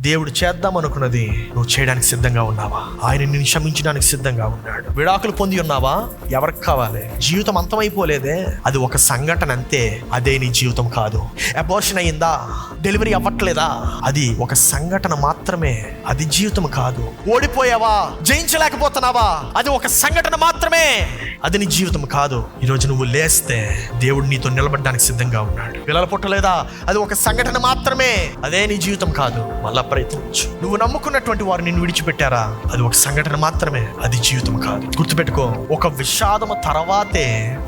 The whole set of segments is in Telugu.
దేవుడు చేద్దాం అనుకున్నది నువ్వు చేయడానికి సిద్ధంగా ఉన్నావా? ఆయన నిన్ను క్షమించడానికి సిద్ధంగా ఉన్నాడు. విడాకులు పొంది ఉన్నావా? ఎవరికి కావాలి? జీవితం అంతమైపోలేదే, అది ఒక సంఘటన అంతే. అదే నీ జీవితం కాదు. అబార్షన్ అయ్యిందా? డెలివరీ అవ్వట్లేదా? అది ఒక సంఘటన మాత్రమే, అది జీవితం కాదు. ఓడిపోయావా? జయించలేకపోతున్నావా? అది ఒక సంఘటన మాత్రమే, అది నీ జీవితం కాదు. ఈరోజు నువ్వు లేస్తే దేవుడు నీతో నిలబడడానికి సిద్ధంగా ఉన్నాడు. పిల్లలు పుట్టలేదా? అది ఒక సంఘటన మాత్రమే, అదే నీ జీవితం కాదు. మళ్ళా ప్రయత్నించు. నువ్వు నమ్ముకున్నటువంటి వారు నిన్ను విడిచిపెట్టారా? అది ఒక సంఘటన మాత్రమే, అది జీవితం కాదు. గుర్తుపెట్టుకో, ఒక విషాదము తర్వాతే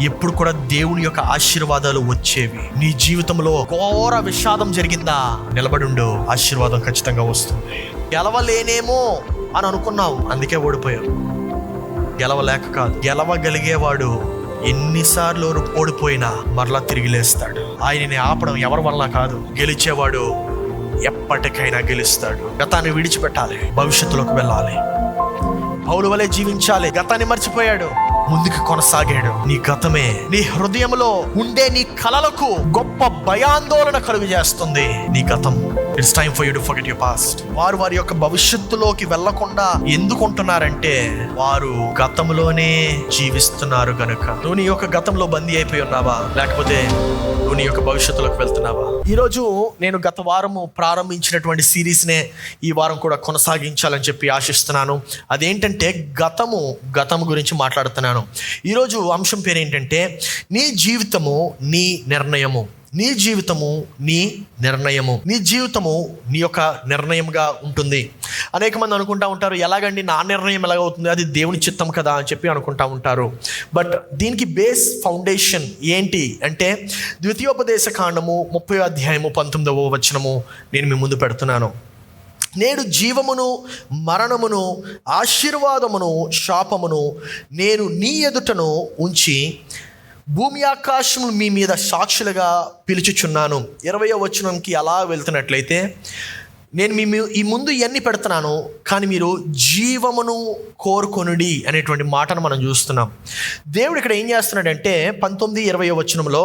ఎప్పుడు కూడా దేవుని యొక్క ఆశీర్వాదాలు వచ్చేవి. నీ జీవితంలో ఘోర విషాదం జరిగిందా? నిలబడుండు, ఆశీర్వాదం ఖచ్చితంగా వస్తుంది. గెలవలేనేమో అని అనుకున్నావు, అందుకే ఓడిపోయావు. గెలవలేక కాదు, గెలవగలిగేవాడు ఎన్నిసార్లు ఓడిపోయినా మరలా తిరిగి లేస్తాడు. ఆయనని ఆపడం ఎవరి వల్ల కాదు. గెలిచేవాడు ఎప్పటికైనా గెలుస్తాడు. గతాన్ని విడిచిపెట్టాలి, భవిష్యత్తులోకి వెళ్ళాలి. పౌలు వలె జీవించాలి. గతాన్ని మర్చిపోయాడు, ముందుకు కొనసాగాడు. నీ గతమే నీ హృదయంలో ఉండే నీ కలలకు గొప్ప భయాందోళన కలుగు చేస్తుంది. నీ గతం. It's time for you to forget your past. వారి యొక్క భవిష్యత్తులోకి వెళ్లకుండా ఎందుకు ఉంటున్నారంటే వారు గతంలోనే జీవిస్తున్నారు గనుక. నువ్వు నీ యొక్క గతంలో బందీ అయిపోయి ఉన్నావా? లేకపోతే నువ్వు నీ యొక్క భవిష్యత్తులోకి వెళ్తున్నావా? ఈరోజు నేను గత వారము ప్రారంభించినటువంటి సిరీస్నే ఈ వారం కూడా కొనసాగించాలని చెప్పి ఆశిస్తున్నాను. అదేంటంటే గతము గురించి మాట్లాడుతున్నాను. ఈరోజు అంశం పేరు ఏంటంటే నీ జీవితము నీ నిర్ణయము. నీ జీవితము నీ నిర్ణయము. నీ జీవితము నీ యొక్క నిర్ణయంగా ఉంటుంది. అనేక మంది అనుకుంటా ఉంటారు, ఎలాగండి నా నిర్ణయం ఎలాగవుతుంది, అది దేవుని చిత్తం కదా అని చెప్పి అనుకుంటా ఉంటారు. బట్ దీనికి బేస్ ఫౌండేషన్ ఏంటి అంటే ద్వితీయోపదేశ కాండము 30వ అధ్యాయము 19వ వచనము నేను మీ ముందు పెడుతున్నాను. నేడు జీవమును మరణమును ఆశీర్వాదమును శాపమును నేను నీ ఎదుటను ఉంచి భూమి ఆకాశములు మీ మీద సాక్షులుగా పిలుచుచున్నాను. 20వ వచనంకి అలా వెళ్తున్నట్లయితే నేను ఈ ముందు ఇవన్నీ పెడుతున్నాను, కానీ మీరు జీవమును కోరుకొనుడి అనేటువంటి మాటను మనం చూస్తున్నాం. దేవుడు ఇక్కడ ఏం చేస్తున్నాడంటే 19-20వ వచనంలో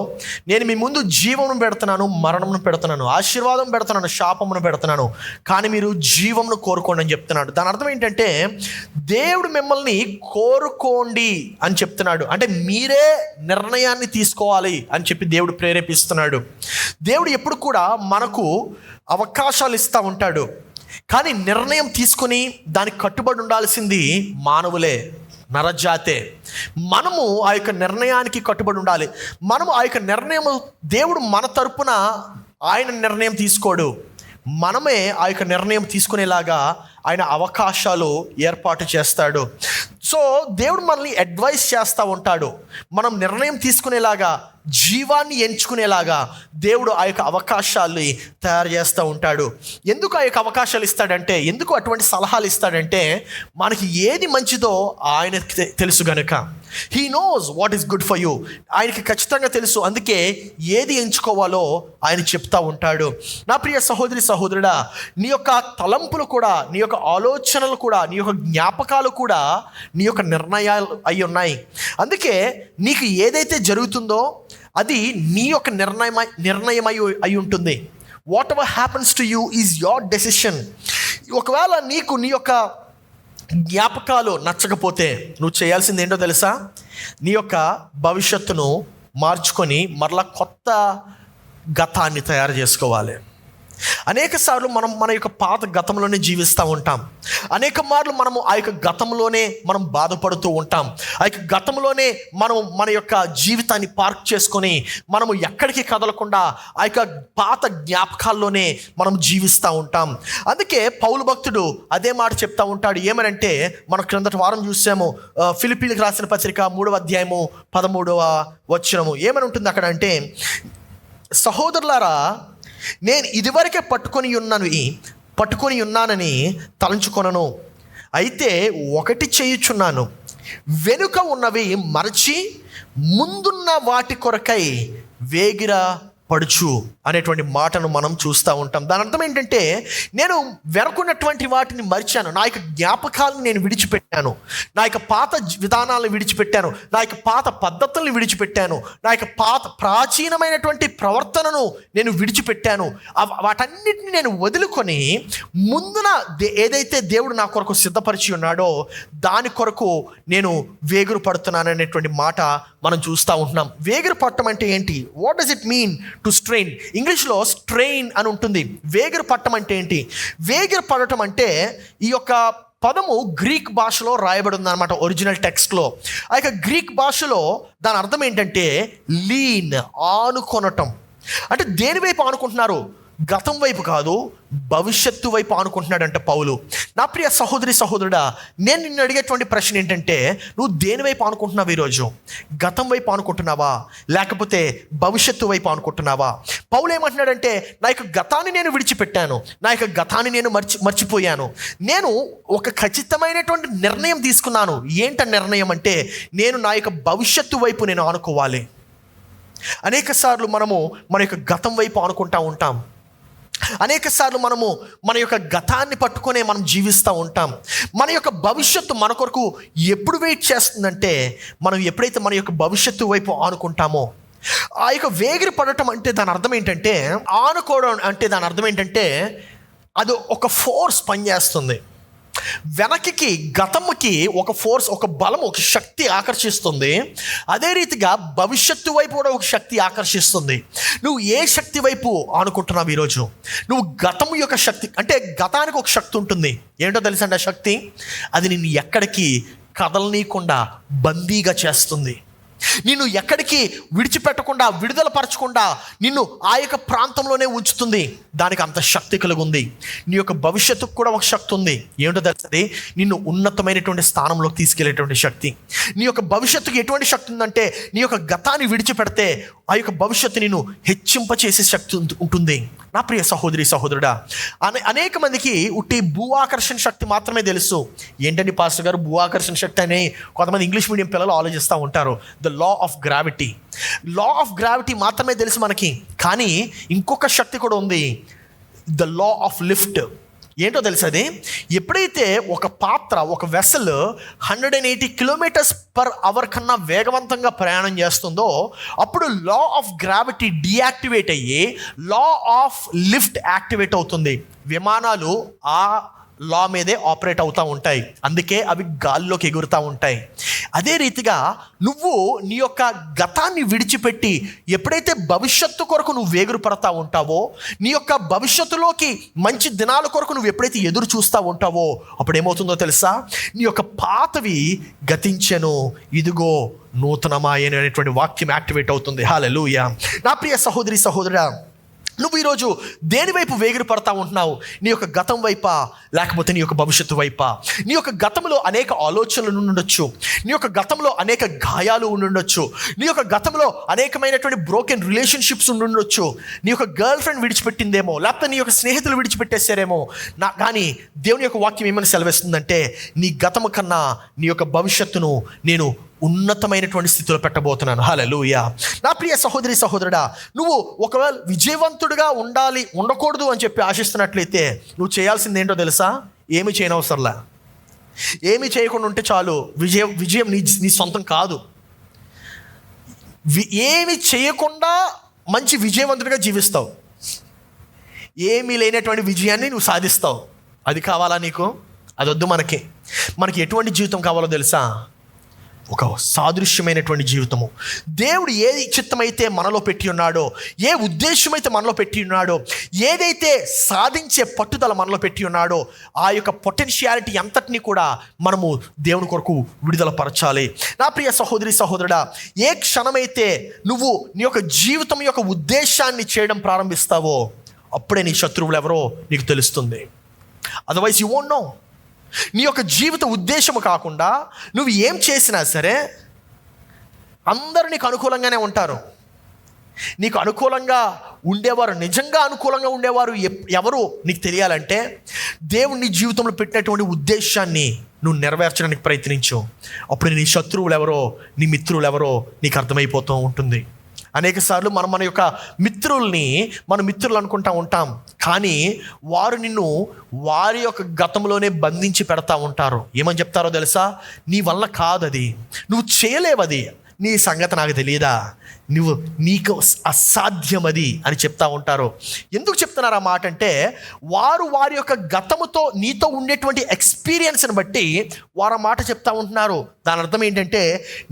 నేను మీ ముందు జీవమును పెడుతున్నాను, మరణమును పెడుతున్నాను, ఆశీర్వాదం పెడుతున్నాను, శాపమును పెడుతున్నాను, కానీ మీరు జీవమును కోరుకోండి అని చెప్తున్నాడు. దాని అర్థం ఏంటంటే దేవుడు మిమ్మల్ని కోరుకోండి అని చెప్తున్నాడు. అంటే మీరే నిర్ణయాన్ని తీసుకోవాలి అని చెప్పి దేవుడు ప్రేరేపిస్తున్నాడు. దేవుడు ఎప్పుడు కూడా మనకు అవకాశాలు ఇస్తూ ఉంటాడు, కానీ నిర్ణయం తీసుకుని దానికి కట్టుబడి ఉండాల్సింది మానవులే, నరజాతే. మనము ఆ యొక్క నిర్ణయానికి కట్టుబడి ఉండాలి. మనము ఆ యొక్క నిర్ణయం, దేవుడు మన తరపున ఆయన నిర్ణయం తీసుకోడు, మనమే ఆ యొక్క నిర్ణయం తీసుకునేలాగా ఆయన అవకాశాలు ఏర్పాటు చేస్తాడు. సో దేవుడు మనల్ని అడ్వైస్ చేస్తూ ఉంటాడు. మనం నిర్ణయం తీసుకునేలాగా, జీవాన్ని ఎంచుకునేలాగా దేవుడు ఆ యొక్క అవకాశాలని తయారు చేస్తూ ఉంటాడు. ఎందుకు ఆ యొక్క అవకాశాలు ఇస్తాడంటే, ఎందుకు అటువంటి సలహాలు ఇస్తాడంటే మనకి ఏది మంచిదో ఆయనకి తెలుసు గనుక. He knows what is good for you. ఆయనకి ఖచ్చితంగా తెలుసు, అందుకే ఏది ఎంచుకోవాలో ఆయన చెప్తా ఉంటాడు. నా ప్రియ సహోదరి సహోదరుడా, నీ యొక్క తలంపులు కూడా, నీ యొక్క ఆలోచనలు కూడా, నీ యొక్క జ్ఞాపకాలు కూడా నీ యొక్క నిర్ణయాలు అయి ఉన్నాయి. అందుకే నీకు ఏదైతే జరుగుతుందో అది నీ యొక్క నిర్ణయం అయి ఉంటుంది. What ever happens to you is your decision. ఒకవేళ నీకు నీ యొక్క జ్ఞాపకాలు నచ్చకపోతే నువ్వు చేయాల్సింది ఏంటో తెలుసా? నీ యొక్క భవిష్యత్తును మార్చుకొని మరలా కొత్త గతాన్ని తయారు చేసుకోవాలి. అనేక సార్లు మనం మన యొక్క పాత గతంలోనే జీవిస్తూ ఉంటాం. అనేక మార్లు మనము ఆ యొక్క గతంలోనే మనం బాధపడుతూ ఉంటాం. ఆ యొక్క గతంలోనే మనం మన యొక్క జీవితాన్ని పార్క్ చేసుకొని మనము ఎక్కడికి కదలకుండా ఆ యొక్క పాత జ్ఞాపకాల్లోనే మనం జీవిస్తూ ఉంటాం. అందుకే పౌలు భక్తుడు అదే మాట చెప్తా ఉంటాడు. ఏమనంటే మనం క్రిందటి వారం చూసాము, ఫిలిప్పీలకు రాసిన పత్రిక 3వ అధ్యాయము 13వ వచనము ఏమని ఉంటుంది అక్కడ అంటే, సహోదరులారా నేను ఇదివరకే పట్టుకొని ఉన్నానని తలంచుకొనను, అయితే ఒకటి చేయుచున్నాను, వెనుక ఉన్నవి మరచి ముందున్న వాటి కొరకై వేగిర పడుచు అనేటువంటి మాటను మనం చూస్తూ ఉంటాం. దాని అర్థం ఏంటంటే, నేను వెనకున్నటువంటి వాటిని మరిచాను, నా యొక్క జ్ఞాపకాలను నేను విడిచిపెట్టాను, నా యొక్క పాత విధానాలను విడిచిపెట్టాను, నా యొక్క పాత పద్ధతులను విడిచిపెట్టాను, నా యొక్క పాత ప్రాచీనమైనటువంటి ప్రవర్తనను నేను విడిచిపెట్టాను. వాటన్నిటిని నేను వదులుకొని ముందున ఏదైతే దేవుడు నా కొరకు సిద్ధపరిచి ఉన్నాడో దాని కొరకు నేను వేగురు పడుతున్నాను అనేటువంటి మాట మనం చూస్తూ ఉంటున్నాం. వేగురు పట్టడం అంటే ఏంటి? What does it mean to strain? ఇంగ్లీష్లో స్ట్రెయిన్ అని ఉంటుంది. వేగురు పట్టడం అంటే ఏంటి? వేగురు పడటం అంటే ఈ యొక్క పదము గ్రీక్ భాషలో రాయబడి ఉందన్నమాట, ఒరిజినల్ టెక్స్ట్లో. ఆ యొక్క గ్రీక్ భాషలో దాని అర్థం ఏంటంటే లీన్, ఆనుకొనటం. అంటే దేని వైపు ఆనుకుంటున్నారు? గతం వైపు కాదు, భవిష్యత్తు వైపు ఆనుకుంటున్నాడంట పౌలు. నా ప్రియ సహోదరి సహోదరుడా, నేను నిన్ను అడిగేటువంటి ప్రశ్న ఏంటంటే, నువ్వు దేని వైపు ఆనుకుంటున్నావు ఈరోజు? గతం వైపు ఆనుకుంటున్నావా, లేకపోతే భవిష్యత్తు వైపు ఆనుకుంటున్నావా? పౌలు ఏమంటున్నాడంటే, నా యొక్క గతాన్ని నేను విడిచిపెట్టాను, నా యొక్క గతాన్ని నేను మర్చిపోయాను. నేను ఒక ఖచ్చితమైనటువంటి నిర్ణయం తీసుకున్నాను. ఏంట నిర్ణయం అంటే, నేను నా యొక్క భవిష్యత్తు వైపు నేను ఆనుకోవాలి. అనేక సార్లు మనము మన యొక్క గతం వైపు ఆనుకుంటూ ఉంటాం. అనేక సార్లు మనము మన యొక్క గతాన్ని పట్టుకొనే మనం జీవిస్తూ ఉంటాం. మన యొక్క భవిష్యత్తు మన కొరకు ఎప్పుడు వెయిట్ చేస్తుందంటే, మనం ఎప్పుడైతే మన యొక్క భవిష్యత్తు వైపు ఆనుకుంటామో. ఆ యొక్క వేగిరి పడటం అంటే దాని అర్థం ఏంటంటే, ఆనుకోవడం అంటే దాని అర్థం ఏంటంటే, అది ఒక ఫోర్స్ పనిచేస్తుంది. వెనక్కి గతముకి ఒక ఫోర్స్, ఒక బలం, ఒక శక్తి ఆకర్షిస్తుంది. అదే రీతిగా భవిష్యత్తు వైపు కూడా ఒక శక్తి ఆకర్షిస్తుంది. నువ్వు ఏ శక్తి వైపు ఆనుకుంటున్నావు ఈరోజు? నువ్వు గతము యొక్క శక్తి, అంటే గతానికి ఒక శక్తి ఉంటుంది. ఏంటో తెలుసండి ఆ శక్తి? అది నిన్ను ఎక్కడికి కదలనీయకుండా బందీగా చేస్తుంది. నిన్ను ఎక్కడికి విడిచిపెట్టకుండా, విడుదల పరచకుండా నిన్ను ఆ యొక్క ప్రాంతంలోనే ఉంచుతుంది. దానికి అంత శక్తి కలిగి ఉంది. నీ యొక్క భవిష్యత్తుకు కూడా ఒక శక్తి ఉంది. ఏమిటో తెలుస్తుంది? నిన్ను ఉన్నతమైనటువంటి స్థానంలోకి తీసుకెళ్లేటువంటి శక్తి. నీ యొక్క భవిష్యత్తుకి ఎటువంటి శక్తి ఉందంటే, నీ యొక్క గతాన్ని విడిచిపెడితే ఆ యొక్క భవిష్యత్తు నిన్ను హెచ్చింపచేసే శక్తి ఉంటుంది. నా ప్రియ సహోదరి సహోదరుడా, అనేక మందికి ఉట్టి భూ ఆకర్షణ శక్తి మాత్రమే తెలుసు. ఏంటండి పాస్టర్ గారు భూ ఆకర్షణ శక్తి అని కొంతమంది ఇంగ్లీష్ మీడియం పిల్లలు ఆలోచిస్తూ ఉంటారు. The law of gravity. Law of gravity మాత్రమే తెలుసు మనకి. కానీ ఇంకొక శక్తి కూడా ఉంది, ద లా ఆఫ్ లిఫ్ట్. ఏంటో తెలుసు అది? ఎప్పుడైతే ఒక పాత్ర, ఒక వెసల్ 180 km/h కన్నా వేగవంతంగా ప్రయాణం చేస్తుందో, అప్పుడు లా ఆఫ్ గ్రావిటీ డీయాక్టివేట్ అయ్యి లా ఆఫ్ లిఫ్ట్ యాక్టివేట్ అవుతుంది. విమానాలు ఆ లా మీదే ఆపరేట్ అవుతూ ఉంటాయి. అందుకే అవి గాల్లోకి ఎగురుతూ ఉంటాయి. అదే రీతిగా నువ్వు నీ యొక్క గతాన్ని విడిచిపెట్టి ఎప్పుడైతే భవిష్యత్తు కొరకు నువ్వు వేగురు పడతా ఉంటావో, నీ యొక్క భవిష్యత్తులోకి మంచి దినాల కొరకు నువ్వు ఎప్పుడైతే ఎదురు చూస్తూ ఉంటావో, అప్పుడు ఏమవుతుందో తెలుసా? నీ యొక్క పాతవి గతించెను, ఇదిగో నూతనమాయను అనేటువంటి వాక్యం యాక్టివేట్ అవుతుంది. హల్లెలూయా. నా ప్రియ సహోదరి సహోదరా, నువ్వు ఈరోజు దేని వైపు వేగిరి పడతా ఉంటున్నావు? నీ యొక్క గతం వైపా, లేకపోతే నీ యొక్క భవిష్యత్తు వైపా? నీ యొక్క గతంలో అనేక ఆలోచనలు ఉండొచ్చు, నీ యొక్క గతంలో అనేక గాయాలు ఉండొచ్చు, నీ యొక్క గతంలో అనేకమైనటువంటి బ్రోకెన్ రిలేషన్షిప్స్ ఉండొచ్చు. నీ యొక్క గర్ల్ ఫ్రెండ్ విడిచిపెట్టిందేమో, లేకపోతే నీ యొక్క స్నేహితులు విడిచిపెట్టేశారేమో. కానీ దేవుని యొక్క వాక్యం ఏమని సెలవిస్తుందంటే, నీ గతము కన్నా నీ యొక్క భవిష్యత్తును నేను ఉన్నతమైనటువంటి స్థితిలో పెట్టబోతున్నాను. హల్లెలూయా. నా ప్రియ సహోదరి సహోదరుడా, నువ్వు ఒకవేళ విజయవంతుడిగా ఉండకూడదు అని చెప్పి ఆశిస్తున్నట్లయితే నువ్వు చేయాల్సింది ఏంటో తెలుసా? ఏమి చేయనవసరంలా. ఏమి చేయకుండా ఉంటే చాలు. విజయం నీ సొంతం కాదు. ఏమి చేయకుండా మంచి విజయవంతుడిగా జీవిస్తావు. ఏమీ లేనటువంటి విజయాన్ని నువ్వు సాధిస్తావు. అది కావాలా నీకు? అది వద్దు. మనకి ఎటువంటి జీవితం కావాలో తెలుసా? ఒక సాదృశ్యమైనటువంటి జీవితము. దేవుడు ఏ చిత్తమైతే మనలో పెట్టి ఉన్నాడో, ఏ ఉద్దేశమైతే మనలో పెట్టి ఉన్నాడో, ఏదైతే సాధించే పట్టుదల మనలో పెట్టి ఉన్నాడో, ఆ యొక్క పొటెన్షియాలిటీ అంతటినీ కూడా మనము దేవుని కొరకు విడుదల పరచాలి. నా ప్రియ సహోదరి సహోదరుడా, ఏ క్షణమైతే నువ్వు నీ యొక్క జీవితం యొక్క ఉద్దేశాన్ని చేయడం ప్రారంభిస్తావో, అప్పుడే నీ శత్రువులు ఎవరో నీకు తెలుస్తుంది. Otherwise you won't know. నీ యొక్క జీవిత ఉద్దేశము కాకుండా నువ్వు ఏం చేసినా సరే అందరూ నీకు అనుకూలంగానే ఉంటారు. నీకు అనుకూలంగా ఉండేవారు, నిజంగా అనుకూలంగా ఉండేవారు ఎవరు నీకు తెలియాలంటే, దేవుడు నీ జీవితంలో పెట్టినటువంటి ఉద్దేశాన్ని నువ్వు నెరవేర్చడానికి ప్రయత్నించు. అప్పుడు నీ శత్రువులు ఎవరో, నీ మిత్రులు ఎవరో నీకు అర్థమైపోతూ ఉంటుంది. అనేక సార్లు మనం మన యొక్క మిత్రుల్ని మన మిత్రులు అనుకుంటా ఉంటాం, కానీ వారు నిన్ను వారి యొక్క గతంలోనే బంధించి పెడతా ఉంటారు. ఏమని చెప్తారో తెలుసా? నీ వల్ల కాదు, అది నువ్వు చేయలేవు, అది నీ సంగతి నాకు తెలియదా, నీకు అసాధ్యం అది అని చెప్తా ఉంటారు. ఎందుకు చెప్తున్నారు ఆ మాట అంటే, వారి యొక్క గతముతో నీతో ఉండేటువంటి ఎక్స్పీరియన్స్ని బట్టి వారు ఆ మాట చెప్తా ఉంటున్నారు. దాని అర్థం ఏంటంటే,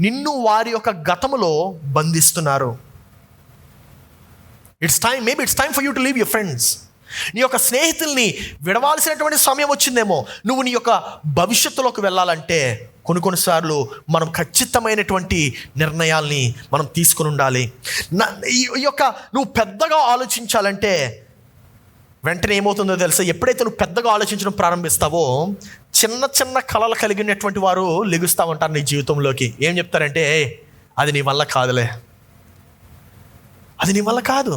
నిన్ను వారి యొక్క గతములో బంధిస్తున్నారు. Maybe it's time for you to leave your friends. నీ యొక్క స్నేహితుల్ని విడవాల్సినటువంటి సమయం వచ్చిందేమో. నువ్వు నీ యొక్క భవిష్యత్తులోకి వెళ్ళాలంటే కొన్నిసార్లు మనం ఖచ్చితమైనటువంటి నిర్ణయాల్ని మనం తీసుకుని ఉండాలి. ఈ యొక్క నువ్వు పెద్దగా ఆలోచించాలంటే వెంటనే ఏమవుతుందో తెలుసా? ఎప్పుడైతే నువ్వు పెద్దగా ఆలోచించడం ప్రారంభిస్తావో, చిన్న చిన్న కళలు కలిగినటువంటి వారు లెగుస్తూ ఉంటారు నీ జీవితంలోకి. ఏం చెప్తారంటే, అది నీ వల్ల కాదులే, అది నీ వల్ల కాదు.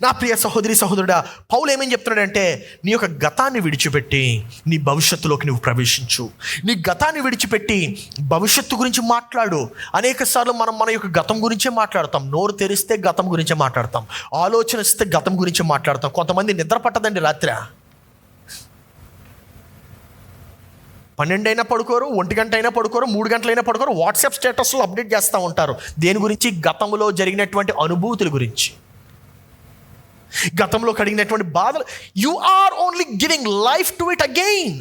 నా ప్రియ సహోదరి సహోదరుడా, పౌలు ఏమేం చెప్తున్నాడంటే, నీ యొక్క గతాన్ని విడిచిపెట్టి నీ భవిష్యత్తులోకి నువ్వు ప్రవేశించు. నీ గతాన్ని విడిచిపెట్టి భవిష్యత్తు గురించి మాట్లాడు. అనేక సార్లు మనం మన యొక్క గతం గురించే మాట్లాడతాం. నోరు తెరిస్తే గతం గురించే మాట్లాడతాం, ఆలోచనిస్తే గతం గురించే మాట్లాడతాం. కొంతమంది నిద్ర పట్టదండి, రాత్రి 12 అయినా పడుకోరు, 1 గంట అయినా పడుకోరు, 3 గంటలైనా పడుకోరు. వాట్సాప్ స్టేటస్లో అప్డేట్ చేస్తూ ఉంటారు. దేని గురించి? గతంలో జరిగినటువంటి అనుభూతుల గురించి, గతంలో కలిగినటువంటి బాధలు. You are only giving life to it again.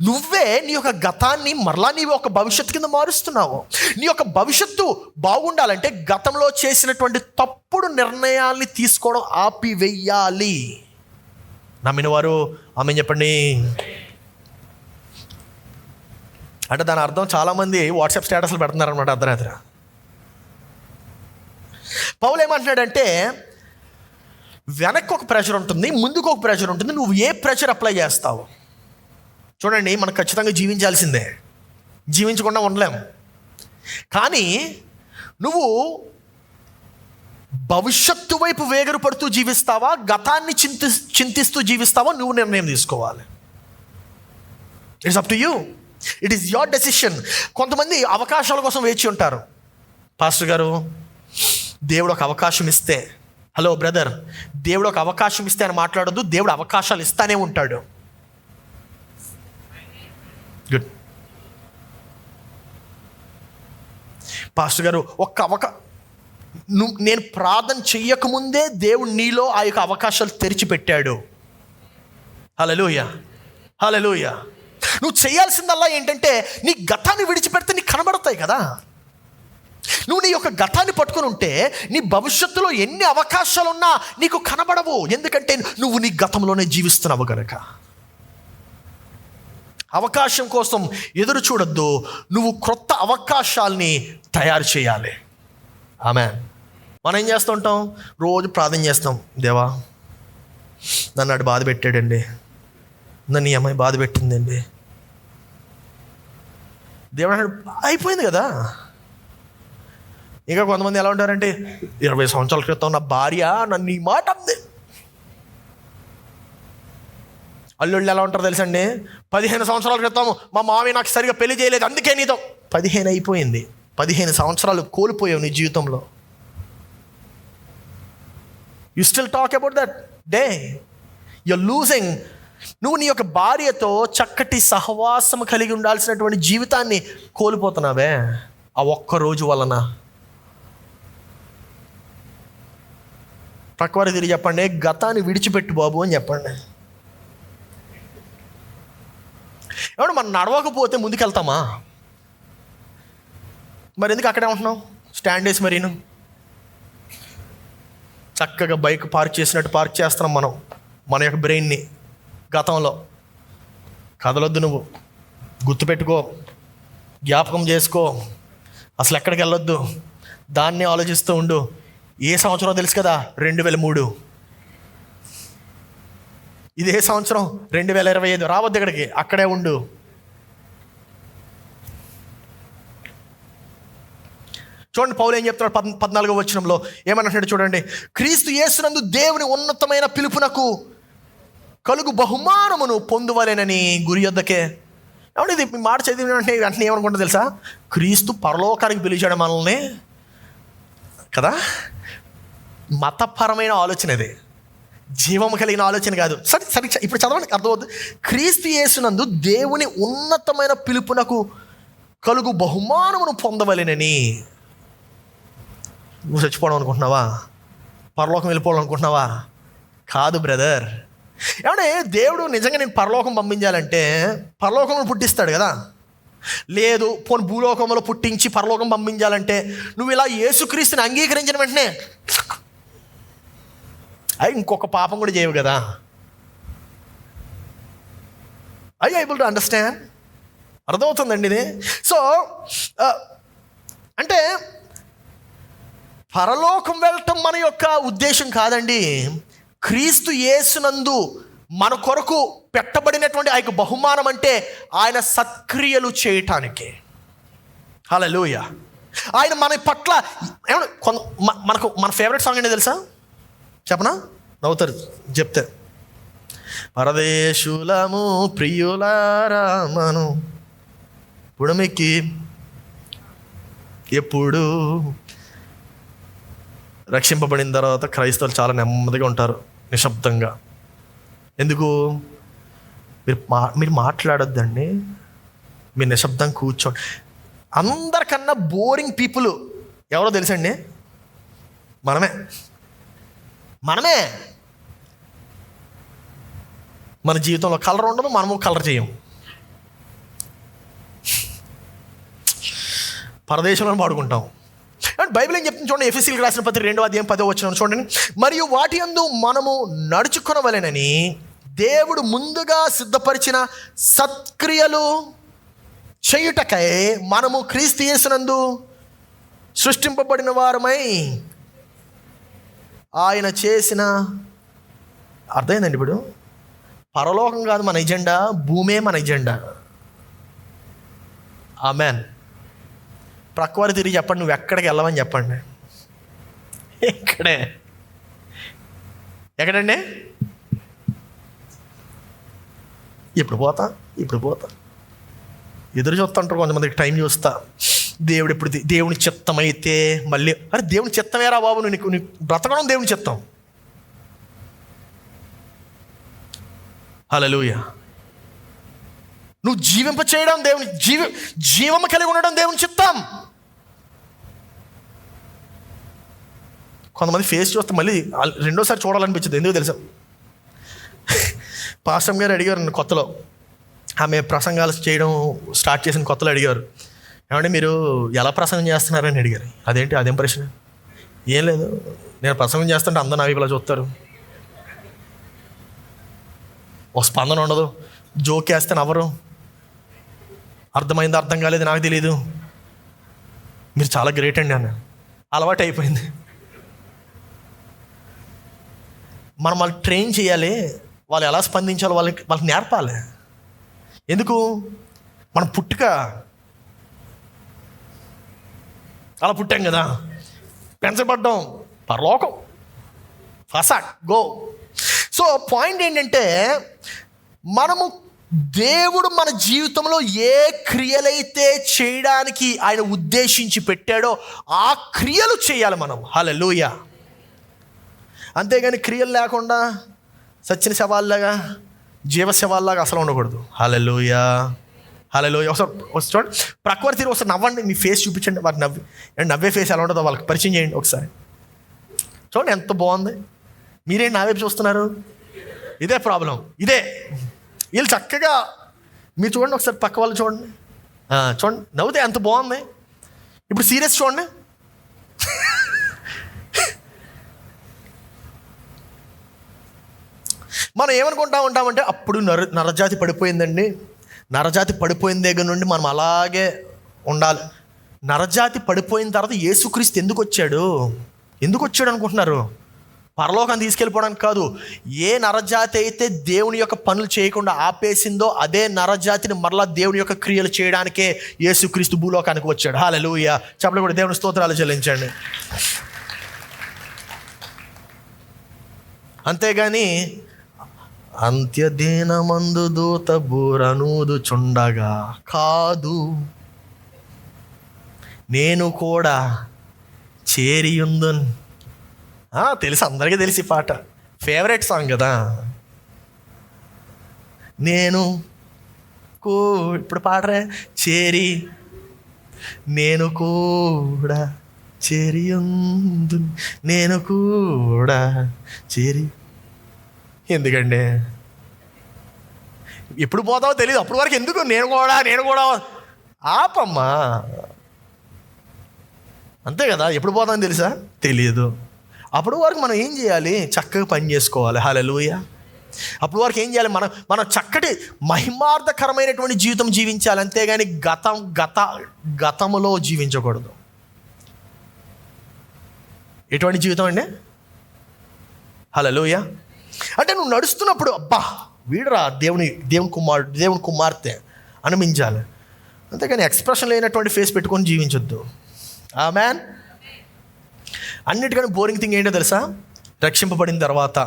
నువ్వే నీ యొక్క గతాన్ని మరలా నీ ఒక భవిష్యత్తు కింద మారుస్తున్నావు. నీ యొక్క భవిష్యత్తు బాగుండాలంటే గతంలో చేసినటువంటి తప్పుడు నిర్ణయాల్ని తీసుకోవడం ఆపివేయాలి. నమ్మిన వారు ఆమె చెప్పండి. అంటే దాని అర్థం చాలామంది వాట్సాప్ స్టేటస్లు పెడుతున్నారనమాట అర్ధరాత్రి. పౌలు ఏమంటున్నాడంటే, వెనక్కి ఒక ప్రెషర్ ఉంటుంది, ముందుకు ఒక ప్రెషర్ ఉంటుంది. నువ్వు ఏ ప్రెషర్ అప్లై చేస్తావు? చూడండి, మనం ఖచ్చితంగా జీవించాల్సిందే, జీవించకుండా ఉండలేము. కానీ నువ్వు భవిష్యత్తు వైపు వేగరు పడుతూ జీవిస్తావా, గతాన్ని చింతిస్తూ జీవిస్తావా? నువ్వు నిర్ణయం తీసుకోవాలి. It's up to you. It is your decision. కొంతమంది అవకాశాల కోసం వేచి ఉంటారు. పాస్టర్ గారు, దేవుడు ఒక అవకాశం ఇస్తే, హలో బ్రదర్, దేవుడు ఒక అవకాశం ఇస్తే అని మాట్లాడొద్దు. దేవుడు అవకాశాలు ఇస్తానే ఉంటాడు. గుడ్. పాస్టర్ గారు, నేను ప్రార్థన చెయ్యకముందే దేవుడు నీలో ఆ యొక్క అవకాశాలు తెరిచిపెట్టాడు. హల్లెలూయా, హల్లెలూయా. నువ్వు చేయాల్సిందల్లా ఏంటంటే, నీ గతాన్ని విడిచిపెడితే నీకు కనబడతాయి కదా. నువ్వు నీ యొక్క గతాన్ని పట్టుకుని ఉంటే నీ భవిష్యత్తులో ఎన్ని అవకాశాలు ఉన్నా నీకు కనబడవు. ఎందుకంటే నువ్వు నీ గతంలోనే జీవిస్తున్నావు గనక. అవకాశం కోసం ఎదురు చూడొద్దు, నువ్వు క్రొత్త అవకాశాల్ని తయారు చేయాలి. ఆమేన్. మనం ఏం చేస్తూ ఉంటాం? రోజు ప్రార్థన చేస్తాం, దేవా నన్ను అటు బాధ పెట్టాడండి, నన్ను ఈ అమ్మాయి బాధ పెట్టిందండి. దేవుడు అయిపోయింది కదా. ఇంకా కొంతమంది ఎలా ఉంటారంటే, 20 సంవత్సరాల క్రితం నా భార్య నన్ను ఈ మాట అంది. అల్లుళ్ళు ఎలా ఉంటారు తెలుసండి? 15 సంవత్సరాల క్రితం మా మామి నాకు సరిగా పెళ్లి చేయలేదు, అందుకే నీతో. 15 అయిపోయింది, 15 సంవత్సరాలు కోల్పోయావు నీ జీవితంలో. You still talk about that day. You're losing. నువ్వు నీ యొక్క భార్యతో చక్కటి సహవాసం కలిగి ఉండాల్సినటువంటి జీవితాన్ని కోల్పోతున్నావే ఆ ఒక్క రోజు వలన. ప్రక్కవారి తిరిగి చెప్పండి, గతాన్ని విడిచిపెట్టు బాబు అని చెప్పండి. ఏమన్నా మనం నడవకపోతే ముందుకెళ్తామా? మరి ఎందుకు అక్కడే ఉంటున్నాం? స్టాండ్ వేసి మరీను చక్కగా బైక్ పార్క్ చేసినట్టు పార్క్ చేస్తున్నాం మనం మన యొక్క బ్రెయిన్ని. గతంలో కదలొద్దు, నువ్వు గుర్తుపెట్టుకో, జ్ఞాపకం చేసుకో, అసలు ఎక్కడికి వెళ్ళొద్దు, దాన్ని ఆలోచిస్తూ ఉండు. ఏ సంవత్సరం తెలుసు కదా? 2003. ఇదే సంవత్సరం 2025. రావద్దు ఇక్కడికి, అక్కడే ఉండు. చూడండి పౌలు ఏం చెప్తున్నాడు 14వ వచనంలో. ఏమన్నాడు చూడండి, క్రీస్తు యేసునందు దేవుని ఉన్నతమైన పిలుపునకు కలుగు బహుమానమును పొందువలెనని గురి యొద్దకే. ఏమంటే ఇది మీ మాట చదివిన వెంటనే ఏమనుకుంటా తెలుసా? క్రీస్తు పరలోకానికి పిలిచాడు మనల్ని కదా. మతపరమైన ఆలోచన అది, జీవము కలిగిన ఆలోచన కాదు. సరే సరే, ఇప్పుడు చదవండి, అర్థమవుతుంది. క్రీస్తు యేసునందు దేవుని ఉన్నతమైన పిలుపునకు కలుగు బహుమానమును పొందవలెనని. నువ్వు చచ్చిపోవడం అనుకుంటున్నావా? పరలోకం వెళ్ళిపోవాలనుకుంటున్నావా? కాదు బ్రదర్. ఏమంటే దేవుడు నిజంగా నేను పరలోకం పంపించాలంటే పరలోకంలో పుట్టిస్తాడు కదా. లేదు, పోనీ భూలోకంలో పుట్టించి పరలోకం పంపించాలంటే నువ్వు ఇలా యేసుక్రీస్తుని అంగీకరించిన వెంటనే అవి ఇంకొక పాపం కూడా చేయవు కదా. I able to understand? అర్థమవుతుందండి ఇది. సో అంటే పరలోకం వెళ్ళటం మన యొక్క ఉద్దేశం కాదండి. క్రీస్తు యేసునందు మన కొరకు పెట్టబడినటువంటి ఆ యొక్క బహుమానం అంటే ఆయన సత్క్రియలు చేయటానికి. హల్లెలూయా. ఆయన మన పట్ల మనకు మన ఫేవరెట్ సాంగ్ ఏంటో తెలుసా? చెప్పనా? నవ్వుతారు చెప్తే. పరదేశులము ప్రియులారామను పుడమికి ఎప్పుడు. రక్షింపబడిన తర్వాత క్రైస్తవులు చాలా నెమ్మదిగా ఉంటారు, నిశ్శబ్దంగా. ఎందుకు? మీరు మాట్లాడొద్దండి, మీరు నిశ్శబ్దం కూర్చోండి. అందరికన్నా బోరింగ్ పీపుల్ ఎవరో తెలుసండి? మనమే. మన జీవితంలో కలర్ ఉండదు, మనము కలర్ చేయం. పరదేశంలో పాడుకుంటాం. అండ్ బైబిల్ ఏం చెప్తుంది చూడండి, ఎఫెసీయులకు రాసిన పత్రిక 2వ అధ్యాయం 10వ వచనం చూడండి. మరియు వాటి యందు మనము నడుచుకొనవలెనని దేవుడు ముందుగా సిద్ధపరిచిన సత్క్రియలు చేయుటకై మనము క్రీస్తు యేసునందు సృష్టింపబడిన వారమై ఆయన చేసిన. అర్థమైందండి? ఇప్పుడు పరలోకం కాదు మన ఎజెండా, భూమే మన ఎజెండా. ఆమేన్. ప్రక్కవారు తిరిగి చెప్పండి, నువ్వు ఎక్కడికి వెళ్ళవని చెప్పండి. ఎక్కడండి? ఇప్పుడు పోతా ఎదురు చూస్తుంటారు కొంతమందికి. టైం చూస్తా, దేవుడు ఎప్పుడు, దేవుని చిత్తం అయితే మళ్ళీ. అరే దేవుని చిత్తమేరా బాబు, నీకు బ్రతకడం దేవుని చిత్తం. హల్లెలూయా. నువ్వు జీవింప చేయడం దేవుని జీవము కలిగి ఉండడం దేవుని చిత్తం. కొంతమంది ఫేస్ చూస్తే మళ్ళీ రెండోసారి చూడాలనిపించదు. ఎందుకు తెలుసా? పాస్టర్ గారు అడిగారు నన్ను కొత్తలో, ఆమె ప్రసంగాలు చేయడం స్టార్ట్ చేసిన కొత్తలో అడిగారు, ఏమంటే మీరు ఎలా ప్రసంగం చేస్తున్నారని అడిగారు. అదేం ప్రశ్న? ఏం లేదు, నేను ప్రసంగం చేస్తుంటే అందరూ నా వైపు ఇలా చూస్తారు, ఒక స్పందన ఉండదు, జోక్ వేస్తే నవ్వరు, అర్థమైంది అర్థం కాలేదు నాకు తెలీదు, మీరు చాలా గ్రేట్ అండి అన్న. అలవాటు అయిపోయింది. మనం వాళ్ళకి ట్రైన్ చేయాలి, వాళ్ళు ఎలా స్పందించాలో వాళ్ళకి నేర్పాలి. ఎందుకు? మనం పుట్టుక అలా పుట్టాం కదా, పెంచబడ్డాం, పరలోకం ఫసాడ్ గో. సో పాయింట్ ఏంటంటే, మనము దేవుడు మన జీవితంలో ఏ క్రియలైతే చేయడానికి ఆయన ఉద్దేశించి పెట్టాడో ఆ క్రియలు చేయాలి మనం. హల్లెలూయా. అంతేగాని క్రియలు లేకుండా సచ్చిన శవాల్లాగా, జీవ శవాల్లాగా అసలు ఉండకూడదు. హల్లెలూయా. ఒకసారి చూడండి, ప్రకృతి ఒకసారి నవ్వండి, మీ ఫేస్ చూపించండి. వారికి నవ్వే ఫేస్ ఎలా ఉంటుందో వాళ్ళకి పరిచయం చేయండి ఒకసారి. చూడండి ఎంత బాగుంది. మీరేంటి నా వైపు చూస్తున్నారు? ఇదే ప్రాబ్లం, ఇదే. వీళ్ళు చక్కగా, మీరు చూడండి ఒకసారి, పక్క వాళ్ళు చూడండి, నవ్వుతే ఎంత బాగుంది. ఇప్పుడు సీరియస్ చూడండి. మనం ఏమనుకుంటా ఉంటామంటే, అప్పుడు నరజాతి పడిపోయిందండి, నరజాతి పడిపోయిన దగ్గర నుండి మనం అలాగే ఉండాలి. నరజాతి పడిపోయిన తర్వాత యేసుక్రీస్తు ఎందుకు వచ్చాడు అనుకుంటున్నారు? పరలోకాన్ని తీసుకెళ్ళిపోవడానికి కాదు. ఏ నరజాతి అయితే దేవుని యొక్క పనులు చేయకుండా ఆపేసిందో అదే నరజాతిని మరలా దేవుని యొక్క క్రియలు చేయడానికే యేసుక్రీస్తు భూలోకానికి వచ్చాడు. హల్లెలూయా. చెప్పండి కూడా దేవుని స్తోత్రాలు చెల్లించండి. అంతేగాని అంత్యదినమందు దూత బూరనూదు చుండగా కాదు, నేను కూడా చేరియుందున్ తెలుసు, అందరికీ తెలిసి పాట, ఫేవరెట్ సాంగ్ కదా. నేను ఇప్పుడు పాడరే, చేరి నేను కూడా చేరి నేను కూడా చేరి. ఎందుకండి ఎప్పుడు పోతావో తెలియదు, అప్పుడు వరకు ఎందుకు నేను కూడా ఆపమ్మా, అంతే కదా. ఎప్పుడు పోతామని తెలుసా? తెలియదు. అప్పుడు వరకు మనం ఏం చేయాలి? చక్కగా పని చేసుకోవాలి. హల్లెలూయా. అప్పుడు వరకు ఏం చేయాలి? మనం చక్కటి మహిమార్థకరమైనటువంటి జీవితం జీవించాలి, అంతేగాని గతములో జీవించకూడదు. ఎటువంటి జీవితం అండి? హల్లెలూయా. అంటే నువ్వు నడుస్తున్నప్పుడు అబ్బా వీడురా దేవుని కుమార్తె అనిపించాలి, అంతేగాని ఎక్స్ప్రెషన్ లేనటువంటి ఫేస్ పెట్టుకొని జీవించొద్దు. ఆమేన్. అన్నిటికన్నా బోరింగ్ థింగ్ ఏంటో తెలుసా? రక్షింపబడిన తర్వాత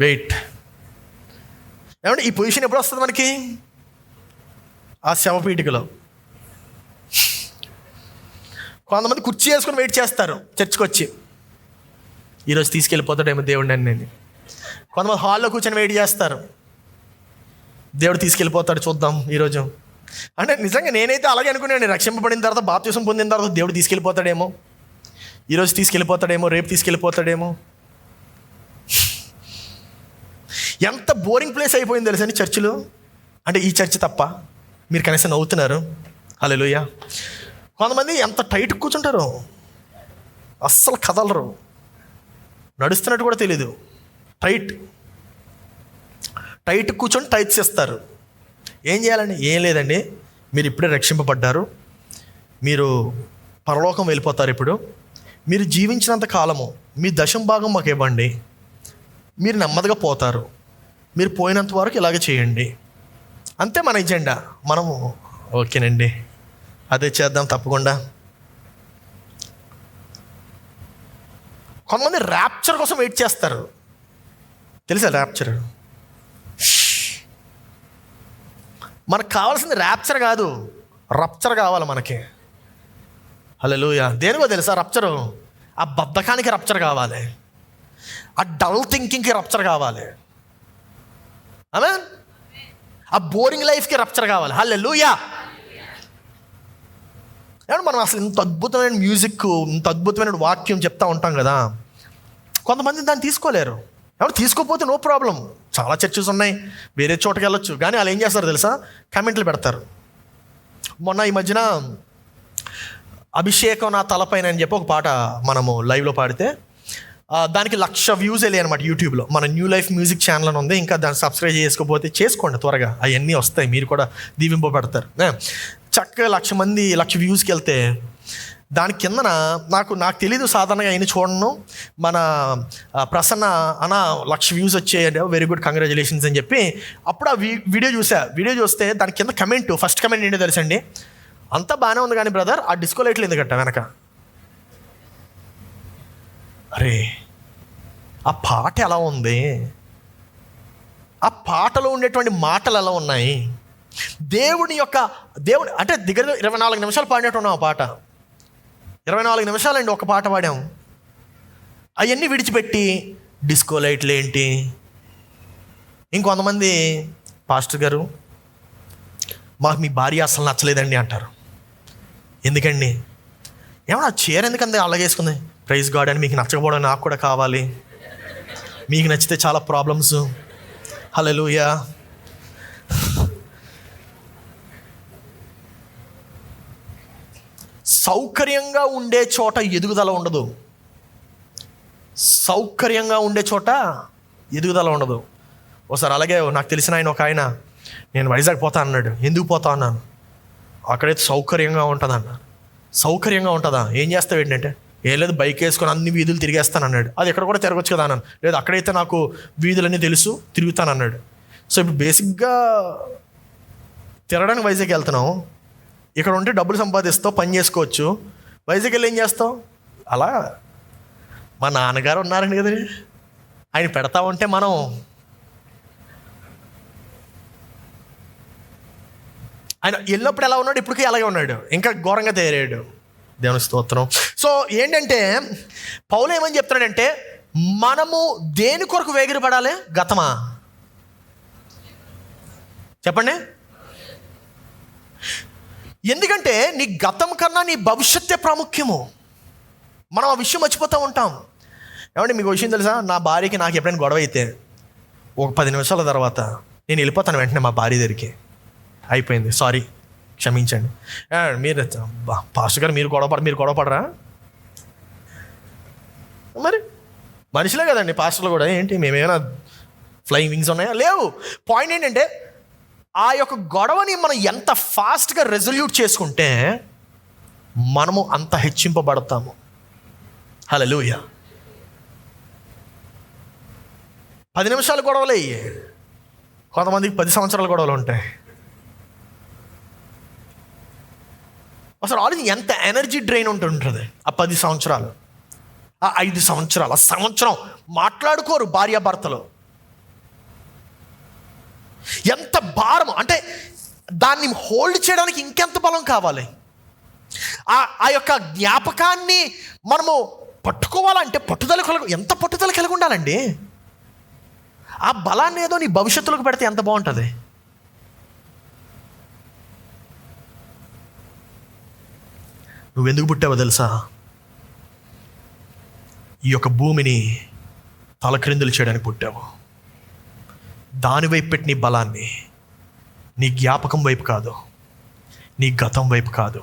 వెయిట్ ఏమంటే ఈ పొజిషన్ ఎప్పుడు వస్తుంది మనకి? ఆ శవపీఠికలో కొంతమంది కుర్చీ వేసుకొని వెయిట్ చేస్తారు చర్చ్కి వచ్చి, ఈరోజు తీసుకెళ్ళిపోతాడేమో దేవుడిని అని. నేను కొంతమంది హాల్లో కూర్చొని వెయిట్ చేస్తారు, దేవుడు తీసుకెళ్ళిపోతాడు చూద్దాం ఈరోజు. అంటే నిజంగా నేనైతే అలాగే అనుకున్నాను, రక్షింపబడిన తర్వాత బాప్తిసం పొందిన తర్వాత దేవుడు తీసుకెళ్ళిపోతాడేమో, ఈరోజు తీసుకెళ్ళిపోతాడేమో, రేపు తీసుకెళ్ళిపోతాడేమో. ఎంత బోరింగ్ ప్లేస్ అయిపోయింది తెలుసా అండి చర్చిలో. అంటే ఈ చర్చ్ తప్ప, మీరు కనీసం నవ్వుతున్నారు. హల్లెలూయా. కొంతమంది ఎంత టైట్ కూర్చుంటారు, అస్సలు కదలరు, నడుస్తున్నట్టు కూడా తెలీదు. టైట్ కూర్చొని టైట్స్ ఇస్తారు. ఏం చేయాలండి? ఏం లేదండి, మీరు ఇప్పుడే రక్షింపబడ్డారు, మీరు పరలోకం వెళ్ళిపోతారు. ఇప్పుడు మీరు జీవించినంత కాలము మీ దశం భాగం మాకు ఇవ్వండి, మీరు నెమ్మదిగా పోతారు, మీరు పోయినంత వరకు ఇలాగే చేయండి, అంతే మన ఎజెండా. మనము ఓకేనండి అదే చేద్దాం తప్పకుండా. కొంతమంది ర్యాప్చర్ కోసం వెయిట్ చేస్తారు, తెలుసా? ర్యాప్చర్ మనకు కావాల్సింది ర్యాప్చర్ కాదు, రప్చర్ కావాలి మనకి. హల్లెలూయా. దేనికో తెలుసా రప్చరు? ఆ బద్ధకానికి రప్చర్ కావాలి, ఆ డల్ థింకింగ్కి రప్చర్ కావాలి, ఆమేన్. ఆ బోరింగ్ లైఫ్కి రప్చర్ కావాలి. హల్లెలూయా. ఏమంటే మనం అసలు ఇంత అద్భుతమైన మ్యూజిక్, ఇంత అద్భుతమైన వాక్యం చెప్తా ఉంటాం కదా, కొంతమంది దాన్ని తీసుకోలేరు. ఎవరు తీసుకోకపోతే నో ప్రాబ్లం, చాలా చర్చెస్ ఉన్నాయి, వేరే చోటకి వెళ్ళొచ్చు. కానీ వాళ్ళు ఏం చేస్తారు తెలుసా? కామెంట్లు పెడతారు. మొన్న ఈ మధ్యన అభిషేకం నా తలపైన అని చెప్పి ఒక పాట మనము లైవ్లో పాడితే దానికి 1,00,000 వ్యూస్ వెళ్ళాయి అనమాట యూట్యూబ్లో. మన న్యూ లైఫ్ మ్యూజిక్ ఛానల్ అని ఉంది, ఇంకా దాన్ని సబ్స్క్రైబ్ చేసుకోకపోతే చేసుకోండి త్వరగా, అవన్నీ వస్తాయి, మీరు కూడా దీవింపబడతారు. చక్కగా 1,00,000 మంది 1,00,000 వ్యూస్కి వెళ్తే దాని కిందన నాకు తెలీదు, సాధారణంగా అయిన చూడను, మన ప్రసన్న అన్న 1,00,000 వ్యూస్ వచ్చాయండి, వెరీ గుడ్ కంగ్రాచులేషన్స్ అని చెప్పి అప్పుడు ఆ వీడియో చూస్తే దాని కింద ఫస్ట్ కమెంట్ ఏంటో తెలుసండి? అంతా బాగానే ఉంది కానీ బ్రదర్ ఆ డిస్కో లైట్లు ఎందుకట్ట వెనక. అరే ఆ పాట ఎలా ఉంది, ఆ పాటలో ఉండేటువంటి మాటలు ఎలా ఉన్నాయి, దేవుడు అంటే దగ్గర 24 నిమిషాలు పాడినట్టున్నాం ఆ పాట. 24 నిమిషాలండి ఒక పాట పాడాం. అవన్నీ విడిచిపెట్టి డిస్కో లైట్లు ఏంటి, ఇంకొంతమంది పాస్టర్ గారు మాకు మీ భార్య అసలు నచ్చలేదండి అంటారు. ఎందుకండి? ఏమన్నా చీర ఎందుకంటే అలాగేసుకుంది, ప్రైజ్ గాడ్ అని. మీకు నచ్చకపోవడం నాకు కూడా కావాలి, మీకు నచ్చితే చాలా ప్రాబ్లమ్స్. హల్లెలూయా. సౌకర్యంగా ఉండే చోట ఎదుగుదల ఉండదు, సౌకర్యంగా ఉండే చోట ఎదుగుదల ఉండదు. ఒకసారి అలాగే నాకు తెలిసిన ఒక ఆయన, నేను వైజాగ్ పోతా అన్నాడు. ఎందుకు పోతా అన్నాను? అక్కడైతే సౌకర్యంగా ఉంటుంది అన్నాను. సౌకర్యంగా ఉంటుందా? ఏం చేస్తావు ఏంటంటే, ఏం లేదు బైక్ వేసుకొని అన్ని వీధులు తిరిగేస్తాను అన్నాడు. అది ఎక్కడ కూడా తిరగచ్చు కదా అన్నాను. లేదు అక్కడైతే నాకు వీధులన్నీ తెలుసు, తిరుగుతాను అన్నాడు. సో ఇప్పుడు బేసిక్గా తిరగడానికి వైజాగ్ వెళ్తున్నావు, ఇక్కడ ఉంటే డబ్బులు సంపాదిస్తావు, పని చేసుకోవచ్చు. వైజాగ్ వెళ్ళి ఏం చేస్తావు? అలా మా నాన్నగారు ఉన్నారండి కదా, ఆయన పెడతా ఉంటే మనం ఆయన వెళ్ళినప్పుడు ఎలా ఉన్నాడు, ఇప్పటికీ అలాగే ఉన్నాడు, ఇంకా ఘోరంగా తయారయ్యాడు. దేవుని స్తోత్రం. సో ఏంటంటే పౌలు ఏమని చెప్తున్నాడంటే, మనము దేని కొరకు వేగిరపడాలి? గతమా? చెప్పండి. ఎందుకంటే నీ గతం కన్నా నీ భవిష్యత్తే ప్రాముఖ్యము. మనం ఆ విషయం మర్చిపోతూ ఉంటాం. ఏమంటే మీకు విషయం తెలుసా, నా భార్యకి నాకు ఎప్పుడైనా గొడవ అయితే ఒక 10 నిమిషాల తర్వాత నేను వెళ్ళిపోతాను వెంటనే మా భార్య దగ్గరికి. అయిపోయింది, సారీ, క్షమించండి. మీరు పాస్టర్ గారు మీరు గొడవ పడరా? మరి మనుషులే కదండి పాస్టర్లు కూడా. ఏంటి మేమేమైనా ఫ్లయింగ్ వింగ్స్ ఉన్నాయా? లేవు. పాయింట్ ఏంటంటే ఆ యొక్క గొడవని మనం ఎంత ఫాస్ట్గా రెజల్యూట్ చేసుకుంటే మనము అంత హెచ్చింపబడతాము. హల్లెలూయా. 10 నిమిషాల గొడవలే అయ్యి, కొంతమందికి 10 సంవత్సరాల గొడవలు ఉంటాయి. అసలు ఆలోచన ఎంత ఎనర్జీ డ్రైన్ ఉంటుంటుంది ఆ 10 సంవత్సరాలు, ఆ 5 సంవత్సరాలు, ఆ సంవత్సరం మాట్లాడుకోరు భార్యాభర్తలు. ఎంత భారం అంటే దాన్ని హోల్డ్ చేయడానికి ఇంకెంత బలం కావాలి. ఆ యొక్క జ్ఞాపకాన్ని మనము పట్టుకోవాలంటే ఎంత పట్టుదల కలిగి ఉండాలండి. ఆ బలాన్ని ఏదో నీ భవిష్యత్తులోకి పెడితే ఎంత బాగుంటుంది. నువ్వెందుకు పుట్టావో తెలుసా? ఈ యొక్క భూమిని తలక్రిందులు చేయడానికి పుట్టావు. దాని వైపు పెట్టి నీ బలాన్ని, నీ జ్ఞాపకం వైపు కాదు, నీ గతం వైపు కాదు.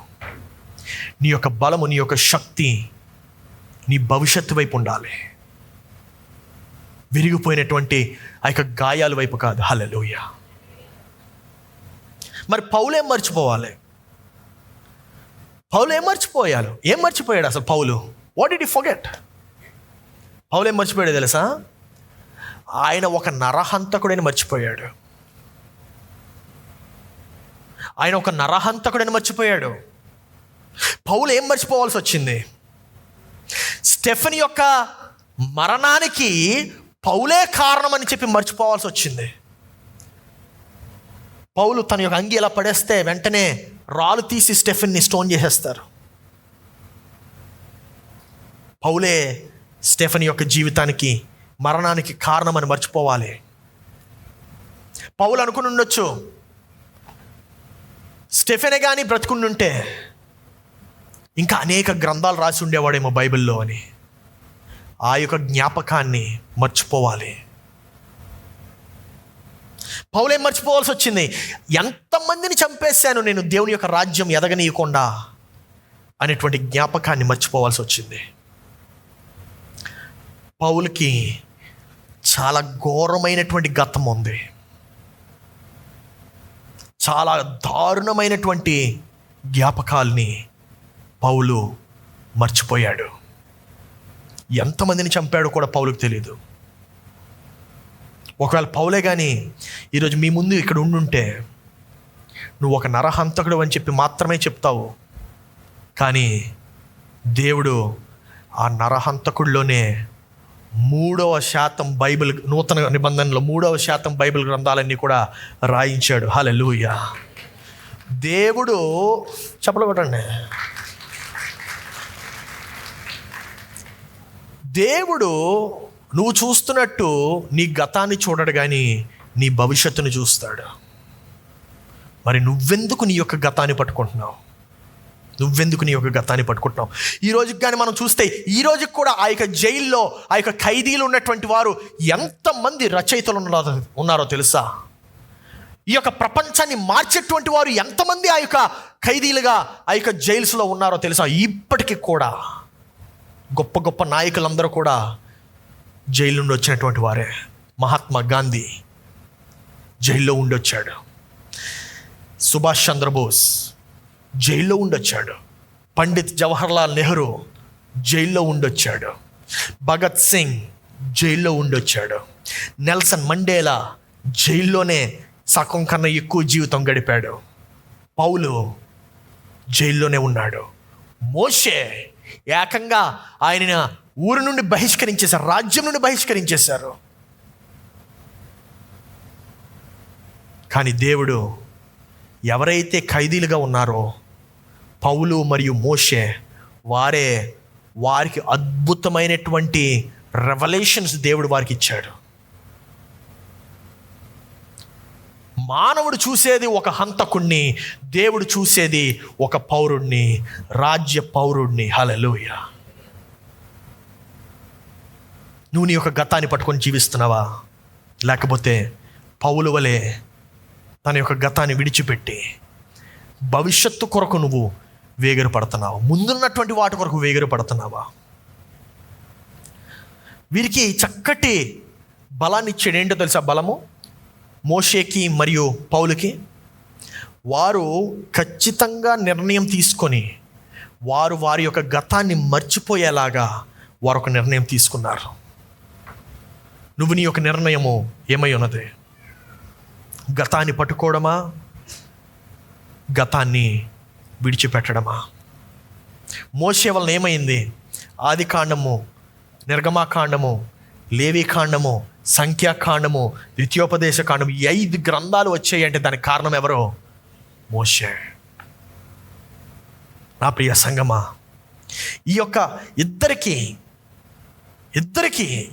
నీ యొక్క బలము, నీ యొక్క శక్తి నీ భవిష్యత్తు వైపు ఉండాలి, విరిగిపోయినటువంటి ఆ యొక్క గాయాల వైపు కాదు. హల్లెలూయా. మరి పౌలు ఏం మర్చిపోవాలి? ఏం మర్చిపోయాడు అసలు Paul? What did he forget? Paul ఏం మర్చిపోయాడు తెలుసా? ఆయన ఒక నరహంతకుడని మర్చిపోయాడు. పౌలు ఏం మర్చిపోవాల్సి వచ్చింది? స్టెఫెన్ యొక్క మరణానికి పౌలే కారణం అని చెప్పి మర్చిపోవాల్సి వచ్చింది. పౌలు తన యొక్క అంగి ఇలా పడేస్తే వెంటనే రాళ్ళు తీసి స్టెఫెన్ని స్టోన్ చేసేస్తారు. పౌలే స్టెఫెన్ యొక్క జీవితానికి, మరణానికి కారణమని మర్చిపోవాలి. పౌలు అనుకుని ఉండొచ్చు, స్టెఫెనే కానీ బ్రతుకుండుంటే ఇంకా అనేక గ్రంథాలు రాసి ఉండేవాడేమో బైబిల్లో అని. ఆ యొక్క జ్ఞాపకాన్ని మర్చిపోవాలి. పౌలేం మర్చిపోవాల్సి వచ్చింది? ఎంతమందిని చంపేశాను నేను దేవుని యొక్క రాజ్యం ఎదగనీయకుండా అనేటువంటి జ్ఞాపకాన్ని మర్చిపోవాల్సి వచ్చింది. పౌలుకి చాలా ఘోరమైనటువంటి గతం ఉంది, చాలా దారుణమైనటువంటి జ్ఞాపకాల్ని పౌలు మర్చిపోయాడు. ఎంతమందిని చంపాడో కూడా పౌలుకు తెలియదు. ఒకవేళ పౌలే కానీ ఈరోజు మీ ముందు ఇక్కడ ఉండుంటే నువ్వు ఒక నరహంతకుడు అని చెప్పి మాత్రమే చెప్తావు, కానీ దేవుడు ఆ నరహంతకుడిలోనే 3% బైబిల్, నూతన నిబంధనలో 3% బైబిల్ గ్రంథాలన్నీ కూడా రాయించాడు. హల్లెలూయా. దేవుడు చెప్పలు కొట్టండి. దేవుడు నువ్వు చూస్తున్నట్టు నీ గతాన్ని చూడడు కానీ నీ భవిష్యత్తును చూస్తాడు. మరి నువ్వెందుకు నీ యొక్క గతాన్ని పట్టుకుంటున్నావు? ఈ రోజుకి కానీ మనం చూస్తే ఈ రోజుకి కూడా ఆ యొక్క జైల్లో ఆ యొక్క ఖైదీలు ఉన్నటువంటి వారు ఎంతమంది రచయితలు ఉన్నారో తెలుసా? ఈ యొక్క ప్రపంచాన్ని మార్చేటువంటి వారు ఎంతమంది ఆ యొక్క ఖైదీలుగా ఆ యొక్క జైల్స్లో ఉన్నారో తెలుసా? ఇప్పటికీ కూడా గొప్ప గొప్ప నాయకులందరూ కూడా జైలు నుండి వచ్చినటువంటి వారే. మహాత్మా గాంధీ జైల్లో ఉండొచ్చాడు, సుభాష్ చంద్రబోస్ జైల్లో ఉండొచ్చాడు, పండిత్ జవహర్లాల్ నెహ్రూ జైల్లో ఉండొచ్చాడు, భగత్ సింగ్ జైల్లో ఉండొచ్చాడు, నెల్సన్ మండేలా జైల్లోనే సగం కన్నా ఎక్కువ జీవితం గడిపాడు. పౌలు జైల్లోనే ఉన్నాడు. మోషే ఏకంగా ఆయన ఊరు నుండి బహిష్కరించేశారు, రాజ్యం నుండి బహిష్కరించేశారు. కానీ దేవుడు ఎవరైతే ఖైదీలుగా ఉన్నారో పౌలు మరియు మోషే వారికి అద్భుతమైనటువంటి రెవల్యూషన్స్ దేవుడు వారికి ఇచ్చాడు. మానవుడు చూసేది ఒక హంతకుణ్ణి, దేవుడు చూసేది ఒక పౌరుణ్ణి, రాజ్య పౌరుణ్ణి. హల్లెలూయా. నువ్వు నీ యొక్క గతాన్ని పట్టుకొని జీవిస్తున్నావా? లేకపోతే పౌలు వలె తన యొక్క గతాన్ని విడిచిపెట్టి భవిష్యత్తు కొరకు నువ్వు వేగిర పడుతున్నావా? ముందున్నటువంటి వాటి కొరకు వేగిర పడుతున్నావా? వీరికి చక్కటి బలాన్ని ఇచ్చాడు. ఏంటో తెలుసా బలము? మోషేకి మరియు పౌలుకి వారు ఖచ్చితంగా నిర్ణయం తీసుకొని వారి యొక్క గతాన్ని మర్చిపోయేలాగా వారు ఒక నిర్ణయం తీసుకున్నారు. నువ్వు నీ యొక్క నిర్ణయము ఏమై ఉన్నది? గతాన్ని పట్టుకోవడమా, గతాన్ని విడిచిపెట్టడమా? మోషే వలన ఏమైంది? ఆది కాండము, నిర్గమాకాండము, లేవీకాండము, సంఖ్యాకాండము, ద్వితీయోపదేశ కాండము, 5 గ్రంథాలు వచ్చాయి అంటే దానికి కారణం ఎవరో? మోషే. నా ప్రియ సంగమా, ఈ యొక్క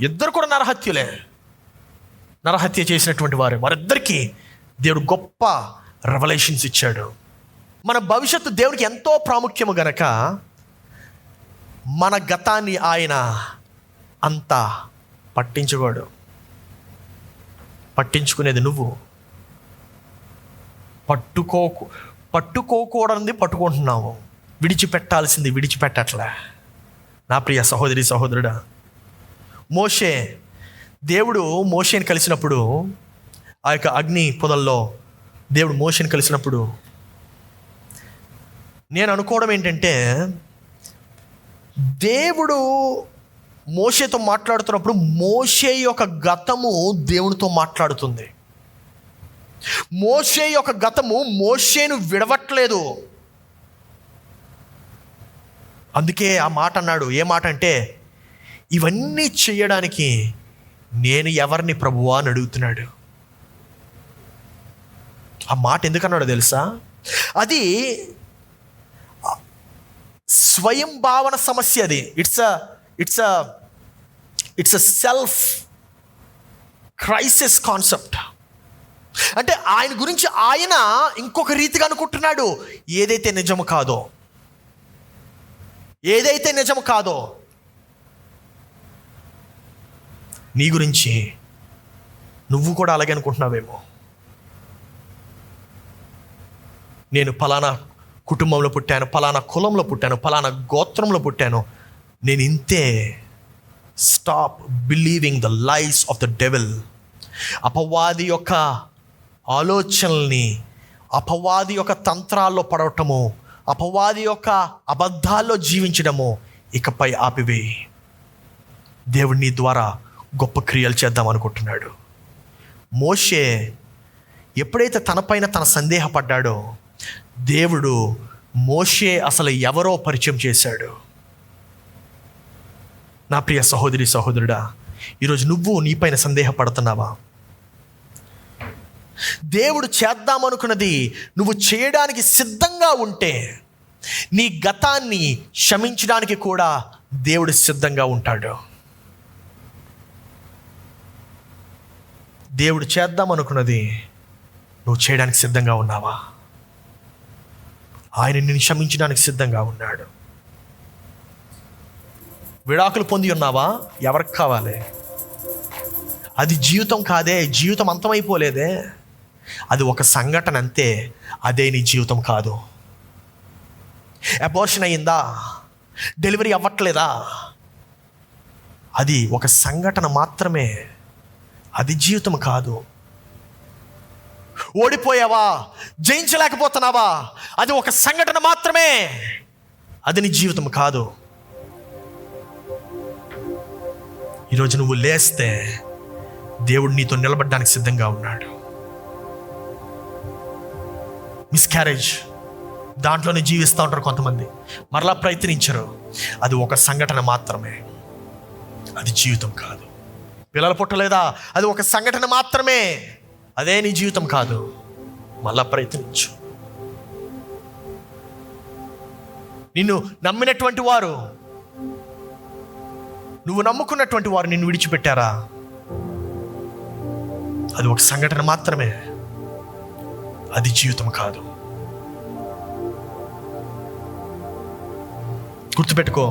ఇద్దరు కూడా నరహత్య చేసినటువంటి వారిద్దరికీ దేవుడు గొప్ప రెవల్యూషన్స్ ఇచ్చాడు. మన భవిష్యత్తు దేవుడికి ఎంతో ప్రాముఖ్యము గనక మన గతాన్ని ఆయన అంత పట్టించుకునేది నువ్వు. పట్టుకోకూడనిది పట్టుకుంటున్నావు, విడిచిపెట్టాల్సింది విడిచిపెట్టట్లే. నా ప్రియ సహోదరి సహోదరుడా, దేవుడు మోషేని కలిసినప్పుడు, ఆ యొక్క అగ్ని పొదల్లో దేవుడు మోషేని కలిసినప్పుడు నేను అనుకోవడం ఏంటంటే, దేవుడు మోషేతో మాట్లాడుతున్నప్పుడు మోషే యొక్క గతము దేవునితో మాట్లాడుతుంది. మోషే యొక్క గతము మోషేను విడవట్లేదు. అందుకే ఆ మాట అన్నాడు. ఏ మాట అంటే, ఇవన్నీ చేయడానికి నేను ఎవరిని ప్రభువా అని అడుగుతున్నాడు. ఆ మాట ఎందుకన్నాడో తెలుసా? అది స్వయం భావన సమస్య. అది it's a self crisis concept. అంటే ఆయన గురించి ఆయన ఇంకొక రీతిగా అనుకుంటున్నాడు. ఏదైతే నిజము కాదో నీ గురించి నువ్వు కూడా అలాగే అనుకుంటున్నావేమో. నేను ఫలానా కుటుంబంలో పుట్టాను, ఫలానా కులంలో పుట్టాను, ఫలానా గోత్రంలో పుట్టాను, నేను ఇంతే. Stop believing the lies of the devil. అపవాది యొక్క ఆలోచనల్ని, అపవాది యొక్క తంత్రాల్లో పడవటము, అపవాది యొక్క అబద్ధాల్లో జీవించడము ఇకపై ఆపివేయి. దేవుడు నీ ద్వారా గొప్ప క్రియలు చేద్దాం అనుకుంటున్నాడు. మోషే ఎప్పుడైతే తనపైన తన సందేహపడ్డాడో, దేవుడు మోషే అసలు ఎవరో పరిచయం చేశాడు. నా ప్రియ సహోదరి సహోదరుడా, ఈరోజు నువ్వు నీపైన సందేహపడుతున్నావా? దేవుడు చేద్దామనుకున్నది నువ్వు చేయడానికి సిద్ధంగా ఉంటే, నీ గతాన్ని క్షమించడానికి కూడా దేవుడు సిద్ధంగా ఉంటాడు. దేవుడు చేద్దామనుకున్నది నువ్వు చేయడానికి సిద్ధంగా ఉన్నావా? ఆయన నిన్ను క్షమించడానికి సిద్ధంగా ఉన్నాడు. విడాకులు పొంది ఉన్నావా? ఎవరికి కావాలి? అది జీవితం కాదే, జీవితం అంతమైపోలేదే. అది ఒక సంఘటన అంతే, అదే నీ జీవితం కాదు. అబార్షన్ అయ్యిందా? డెలివరీ అవ్వట్లేదా? అది ఒక సంఘటన మాత్రమే, అది జీవితం కాదు. ఓడిపోయావా? జయించలేకపోతున్నావా? అది ఒక సంఘటన మాత్రమే, అది నీ జీవితం కాదు. ఈరోజు నువ్వు లేస్తే దేవుడు నీతో నిలబడడానికి సిద్ధంగా ఉన్నాడు. మిస్క్యారేజ్, దాంట్లోనే జీవిస్తూ ఉంటారు కొంతమంది, మరలా ప్రయత్నించరు. అది ఒక సంఘటన మాత్రమే, అది జీవితం కాదు. పిల్లలు పుట్టలేదా? అది ఒక సంఘటన మాత్రమే, అదే నీ జీవితం కాదు. మళ్ళా ప్రయత్నించు. నిన్ను నమ్మినటువంటి వారు, నువ్వు నమ్ముకున్నటువంటి వారు నిన్ను విడిచిపెట్టారా? అది ఒక సంఘటన మాత్రమే, అది జీవితం కాదు. గుర్తుపెట్టుకో,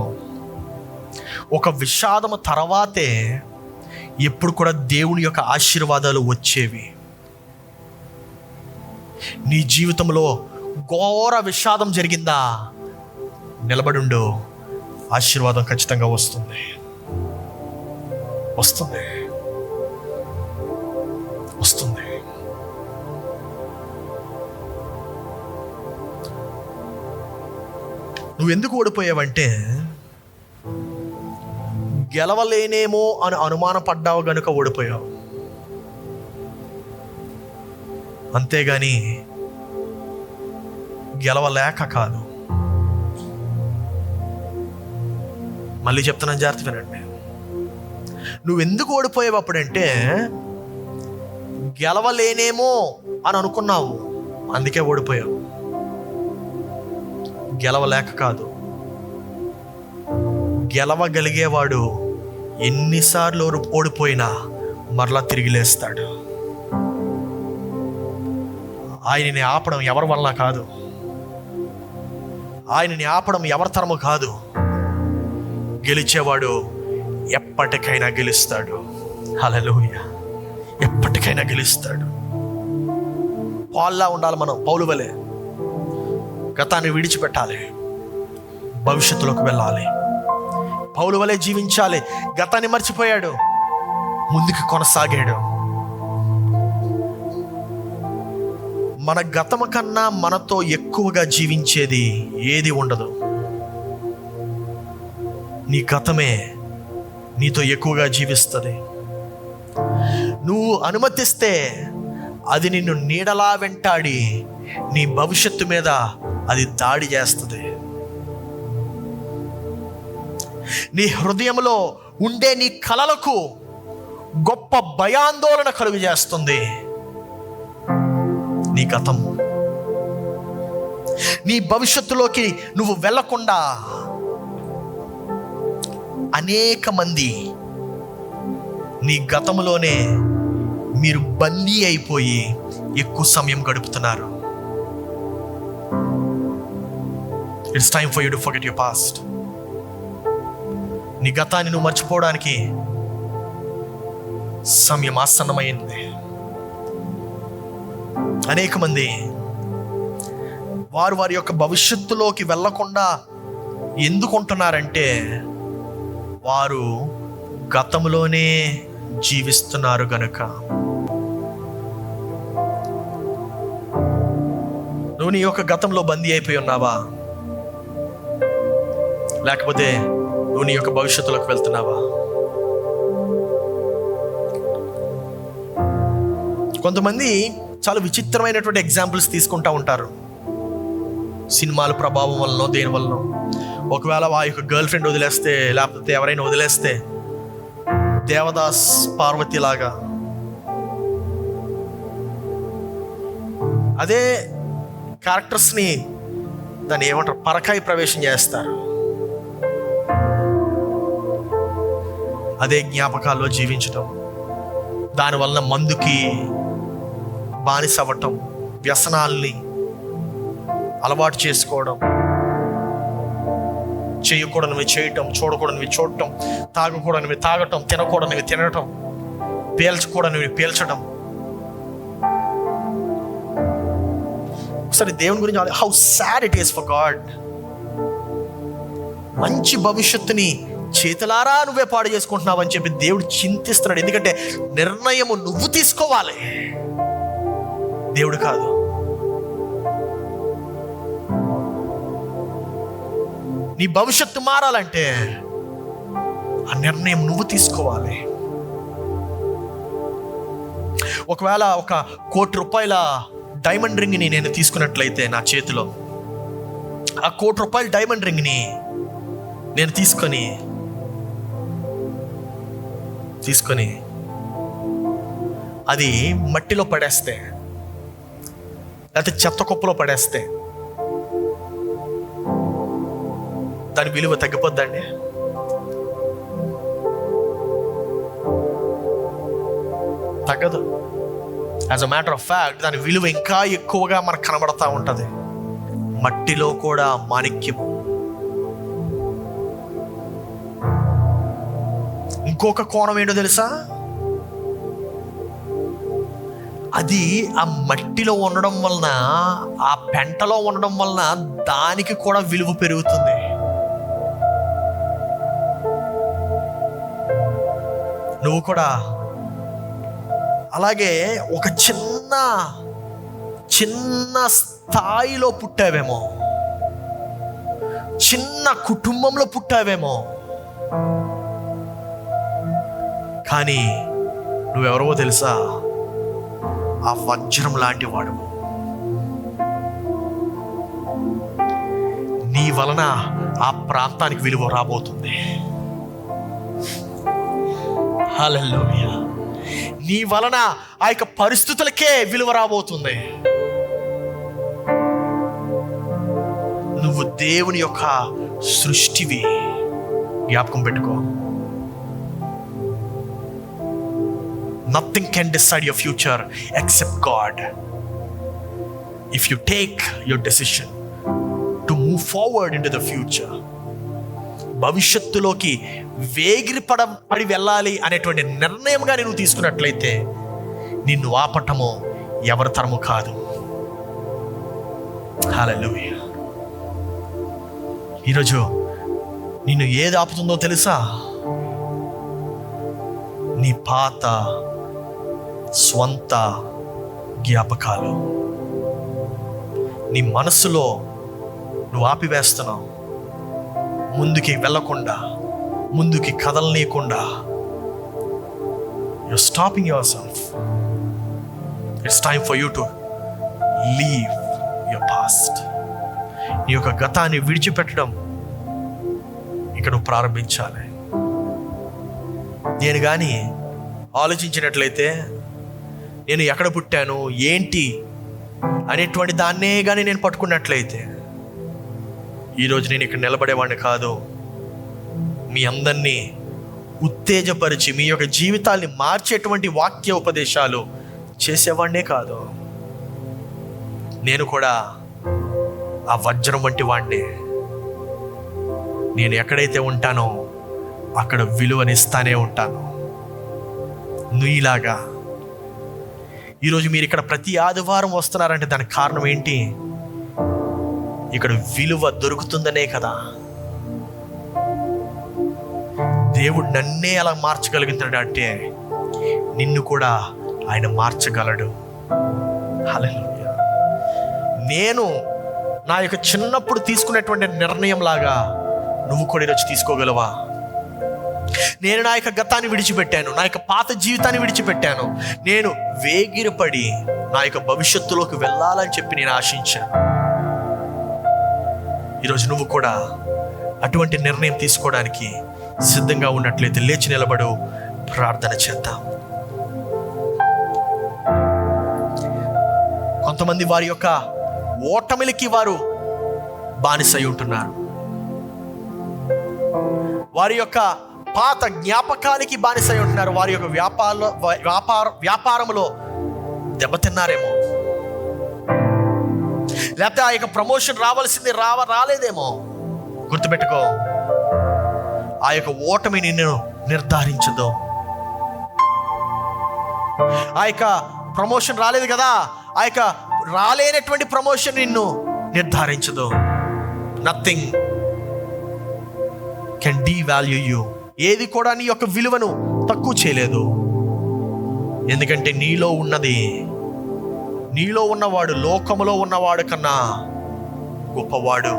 ఒక విషాదము తర్వాతే ఎప్పుడు కూడా దేవుని యొక్క ఆశీర్వాదాలు వచ్చేవి. నీ జీవితంలో ఘోర విషాదం జరిగిందా, నిలబడుండు, ఆశీర్వాదం ఖచ్చితంగా వస్తుంది. వస్తుంది వస్తుంది. నువ్వు ఎందుకు ఓడిపోయావంటే గెలవలేనేమో అని అనుమానపడ్డావు గనుక ఓడిపోయావు, అంతేగాని గెలవలేక కాదు. మళ్ళీ చెప్తున్నాను, జాగ్రత్త వినండి. నువ్వు ఎందుకు ఓడిపోయావు అప్పుడంటే గెలవలేనేమో అని అనుకున్నావు, అందుకే ఓడిపోయావు, గెలవలేక కాదు. గెలవగలిగేవాడు ఎన్నిసార్లు ఓడిపోయినా మరలా తిరిగి లేస్తాడు. ఆయనని ఆపడం ఎవరి వల్ల కాదు, ఆయనని ఆపడం ఎవరి తరము కాదు. గెలిచేవాడు ఎప్పటికైనా గెలుస్తాడు. హల్లెలూయా, ఎప్పటికైనా గెలుస్తాడు. పౌలులా ఉండాలి మనం, పౌలు వలె గతాన్ని విడిచిపెట్టాలి, భవిష్యత్తులోకి వెళ్ళాలి. పౌలు వలె జీవించాలి. గతాన్ని మర్చిపోయాడు, ముందుకు కొనసాగాడు. మన గతము కన్నా మనతో ఎక్కువగా జీవించేది ఏది ఉండదు. నీ గతమే నీతో ఎక్కువగా జీవిస్తుంది. నువ్వు అనుమతిస్తే అది నిన్ను నీడలా వెంటాడి నీ భవిష్యత్తు మీద అది దాడి చేస్తుంది. నీ హృదయంలో ఉండే నీ కలలకు గొప్ప భయాందోళన కలుగు చేస్తుంది నీ గతం. నీ భవిష్యత్తులోకి నువ్వు వెళ్ళకుండా అనేక మంది నీ గతంలోనే మీరు బందీ అయిపోయి ఎక్కువ సమయం గడుపుతున్నారు. It's time for you to forget your past. నీ గతాన్ని నువ్వు మర్చిపోవడానికి సమయం ఆసన్నమైంది. అనేక మంది వారి యొక్క భవిష్యత్తులోకి వెళ్ళకుండా ఎందుకుంటున్నారంటే వారు గతంలోనే జీవిస్తున్నారు గనుక. నువ్వు నీ యొక్క గతంలో బందీ అయిపోయి ఉన్నావా, లేకపోతే నువ్వు నీ యొక్క భవిష్యత్తులోకి వెళ్తున్నావా? కొంతమంది చాలా విచిత్రమైనటువంటి ఎగ్జాంపుల్స్ తీసుకుంటూ ఉంటారు. సినిమాల ప్రభావం వలన, దేని వలన. ఒకవేళ ఆ యొక్క గర్ల్ ఫ్రెండ్ వదిలేస్తే, లేకపోతే ఎవరైనా వదిలేస్తే దేవదాస్ పార్వతి లాగా అదే క్యారెక్టర్స్ని దాన్ని ఏమంటారు, పరకాయ ప్రవేశం చేస్తారు. అదే జ్ఞాపకాల్లో జీవించటం, దానివల్ల మందుకి బానిస అవ్వటం, వ్యసనాల్ని అలవాటు చేసుకోవడం, చేయకూడనివి చేయటం, చూడకూడనివి చూడటం, తాగకూడనివి తాగటం, తినకూడనివి తినటం, పీల్చకూడనివి పీల్చడం. ఒకసారి దేవుని గురించి, how sad it is for God. మంచి భవిష్యత్తుని చేతులారా నువ్వే పాడు చేసుకుంటున్నావు అని చెప్పి దేవుడు చింతిస్తున్నాడు. ఎందుకంటే నిర్ణయము నువ్వు తీసుకోవాలి, దేవుడు కాదు. నీ భవిష్యత్తు మారాలంటే ఆ నిర్ణయం నువ్వు తీసుకోవాలి. ఒకవేళ ఒక ₹1,00,00,000 డైమండ్ రింగ్ని నేను తీసుకున్నట్లయితే నా చేతిలో, ఆ ₹1,00,00,000 డైమండ్ రింగ్ని నేను తీసుకొని అది మట్టిలో పడేస్తే, లేకపోతే చెత్త కుప్పలో పడేస్తే, దాని విలువ తగ్గిపోద్దండి? తగ్గదు. As a matter of fact దాని విలువ ఇంకా ఎక్కువగా మనకు కనబడతా ఉంటుంది. మట్టిలో కూడా మాణిక్యము. ఇంకొక కోణం ఏంటో తెలుసా? అది ఆ మట్టిలో ఉండడం వలన, ఆ పెంటలో ఉండడం వలన దానికి కూడా విలువ పెరుగుతుంది. నువ్వు కూడా అలాగే ఒక చిన్న స్థాయిలో పుట్టావేమో, చిన్న కుటుంబంలో పుట్టావేమో, కానీ నువ్వెవరో తెలుసా? ఆ వజ్రం లాంటి వాడు. నీ వలన ఆ ప్రాంతానికి విలువ రాబోతుంది. హల్లెలూయా. నీ వలన ఆ యొక్క పరిస్థితులకే విలువ రాబోతుంది. నువ్వు దేవుని యొక్క సృష్టివి. జ్ఞాపకం పెట్టుకో. Nothing can decide your future except God. If you take your decision to move forward into the future, భవిష్యత్తులోకి పడి వెళ్ళాలి అనేటువంటి నిర్ణయంగా నువ్వు తీసుకున్నట్లయితే నిన్ను ఆపటము ఎవరి తరము కాదు. హల్లెలూయా. ఈరోజు నిన్ను ఏది ఆపుతుందో తెలుసా? నీ పాత స్వంత జ్ఞాపకాలు. నీ మనస్సులో నువ్వు ఆపివేస్తున్నావు. ముందుకి వెళ్ళకుండా, ముందుకి కదలనీయకుండా you're stopping yourself. It's time for you to leave your past. నీ యొక్క గతాన్ని విడిచిపెట్టడం ఇక్కడ నువ్వు ప్రారంభించాలి. నేను కానీ ఆలోచించినట్లయితే, నేను ఎక్కడ పుట్టాను, ఏంటి అనేటువంటి దాన్నే కానీ నేను పట్టుకున్నట్లయితే ఈరోజు నేను ఇక్కడ నిలబడేవాడిని కాదు. మీ అందరినీ ఉత్తేజపరిచి మీ యొక్క జీవితాల్ని మార్చేటువంటి వాక్య ఉపదేశాలు చేసేవాడినే కాదు. నేను కూడా ఆ వజ్రం వంటి వాడిని. నేను ఎక్కడైతే ఉంటానో అక్కడ విలువనిస్తానే ఉంటాను. నువ్వులాగా ఈరోజు మీరు ఇక్కడ ప్రతి ఆదివారం వస్తున్నారంటే దానికి కారణం ఏంటి? ఇక్కడ విలువ దొరుకుతుందనే కదా. దేవుడు నన్నే అలా మార్చగలుగుతాడు అంటే నిన్ను కూడా ఆయన మార్చగలడు. హల్లెలూయా. నేను నా యొక్క చిన్నప్పుడు తీసుకునేటువంటి నిర్ణయం లాగా నువ్వు కూడా ఈరోజు తీసుకోగలవా? నేను నా యొక్క గతాన్ని విడిచిపెట్టాను, నా యొక్క పాత జీవితాన్ని విడిచిపెట్టాను. నేను వేగిరపడి నా యొక్క భవిష్యత్తులోకి వెళ్ళాలని చెప్పి నేను ఆశించాను. ఈరోజు నువ్వు కూడా అటువంటి నిర్ణయం తీసుకోవడానికి సిద్ధంగా ఉన్నట్లయితే లేచి నిలబడు, ప్రార్థన చేద్దాం. కొంతమంది వారి యొక్క ఓటమిలకి వారు బానిసై ఉంటున్నారు. వారి యొక్క పాత జ్ఞాపకానికి బానిసై ఉంటున్నారు. వారి యొక్క వ్యాపారంలో దెబ్బతిన్నారేమో, లేకపోతే ఆ యొక్క ప్రమోషన్ రావాల్సింది రాలేదేమో. గుర్తుపెట్టుకో, ఆ యొక్క ఓటమి నిన్ను నిర్ధారించదు. ఆ యొక్క ప్రమోషన్ రాలేదు కదా, ఆ యొక్క రాలేనటువంటి ప్రమోషన్ నిన్ను నిర్ధారించదు. Nothing can devalue you. ఏది కూడా నీ యొక్క విలువను తక్కువ చేయలేదు. ఎందుకంటే నీలో ఉన్నవాడు లోకములో ఉన్నవాడు కన్నా గొప్పవాడు.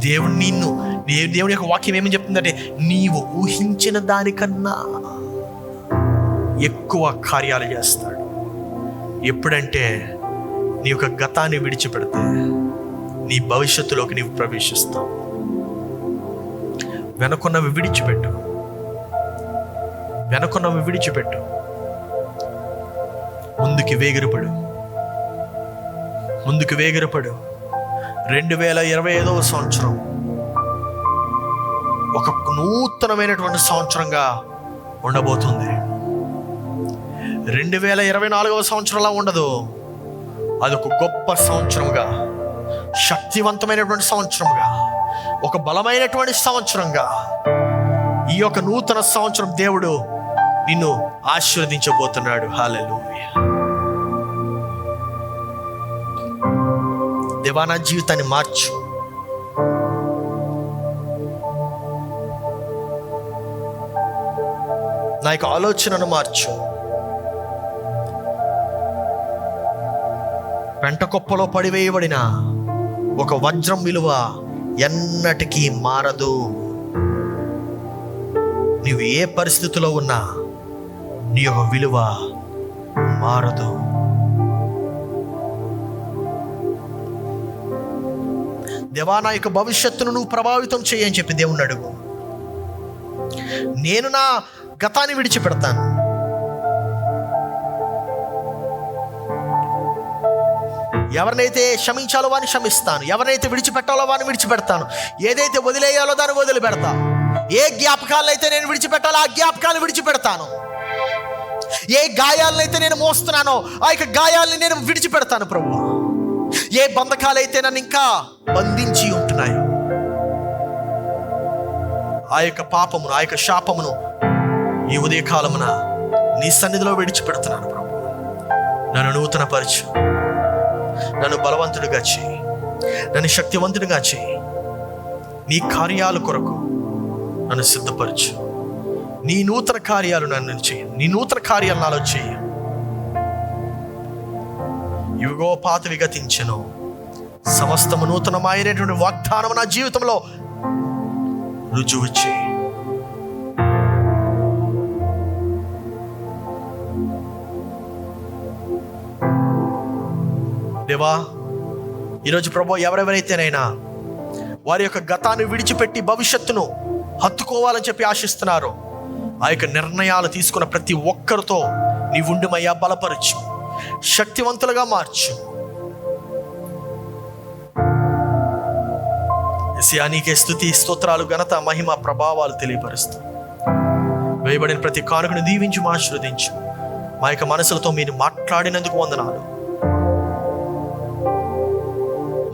దేవుని యొక్క వాక్యం ఏమని చెప్తుందంటే, నీవు ఊహించిన దానికన్నా ఎక్కువ కార్యాలు చేస్తాడు. ఎప్పుడంటే నీ యొక్క గతాన్ని విడిచిపెడితే నీ భవిష్యత్తులోకి నీవు ప్రవేశిస్తావు. వెనుకున్నవి విడిచిపెట్టు. ముందుకి వేగిరపడు. 2025వ సంవత్సరం ఒక నూతనమైనటువంటి సంవత్సరంగా ఉండబోతుంది. 2024వ సంవత్సరంలా ఉండదు. అదొక గొప్ప సంవత్సరంగా, శక్తివంతమైనటువంటి సంవత్సరంగా, ఒక బలమైనటువంటి సంవత్సరంగా ఈ యొక్క నూతన సంవత్సరం దేవుడు నిన్ను ఆశీర్వదించబోతున్నాడు. హల్లెలూయా. దేవా, నా జీవితాన్ని మార్చు. నా యొక్క ఆలోచనను మార్చు. పెంట కుప్పలో పడివేయబడిన ఒక వజ్రం విలువ ఎన్నటికీ మారదు. నీవు ఏ పరిస్థితిలో ఉన్నా నీ యొక్క విలువ మారదు. దేవా, నా యొక్క భవిష్యత్తును నువ్వు ప్రభావితం చేయని చెప్పి దేవుణ్ణి అడుగు. నేను నా గతాన్ని విడిచిపెడతాను. ఎవరినైతే క్షమించాలో వారిని క్షమిస్తాను, ఎవరినైతే విడిచిపెట్టాలో వారిని విడిచిపెడతాను, ఏదైతే వదిలేయాలో దాన్ని వదిలిపెడతా. ఏ జ్ఞాపకాలనైతే నేను విడిచిపెట్టాలో ఆ జ్ఞాపకాలను విడిచిపెడతాను. ఏ గాయాలనైతే నేను మోస్తున్నానో ఆ యొక్క గాయాలని నేను విడిచిపెడతాను ప్రభువా. ఏ బంధకాలైతే నన్ను ఇంకా బంధించి ఉంటున్నాయో ఆ యొక్క పాపమును, ఆ యొక్క శాపమును ఈ ఉదయకాలమున నీ సన్నిధిలో విడిచిపెడుతున్నాను ప్రభు. నన్ను నూతన పరచు, నన్ను బలవంతుడిగా చేయి, నన్ను శక్తివంతుడిగా చేయి. నీ కార్యాల కొరకు నన్ను సిద్ధపరచు. నీ నూతన కార్యాలు నన్ను చేయి, నీ నూతన కార్యాలు నాలో చేయి. ఇవిగో పాతవి గతించెను, సమస్తము నూతనమైనటువంటి వాగ్దానం నా జీవితంలో రుజువు చేయి. దేవా, ఈరోజు ప్రభు ఎవరెవరైతేనైనా వారి యొక్క గతాన్ని విడిచిపెట్టి భవిష్యత్తును హత్తుకోవాలని చెప్పి ఆశిస్తున్నారు, ఆ యొక్క నిర్ణయాలు తీసుకున్న ప్రతి ఒక్కరితో నీవుండిమయ్యా, బలపరచు, శక్తివంతులుగా మార్చు. యేసయ్యా, నీకే స్తుతి, స్తోత్రాలు, ఘనత, మహిమ, ప్రభావాలు తెలియపరుస్తూ వేయబడిన ప్రతి కానుకను దీవించు, ఆశీర్వదించు. మా యొక్క మనసులతో మీరు మాట్లాడినందుకు వందనాలు.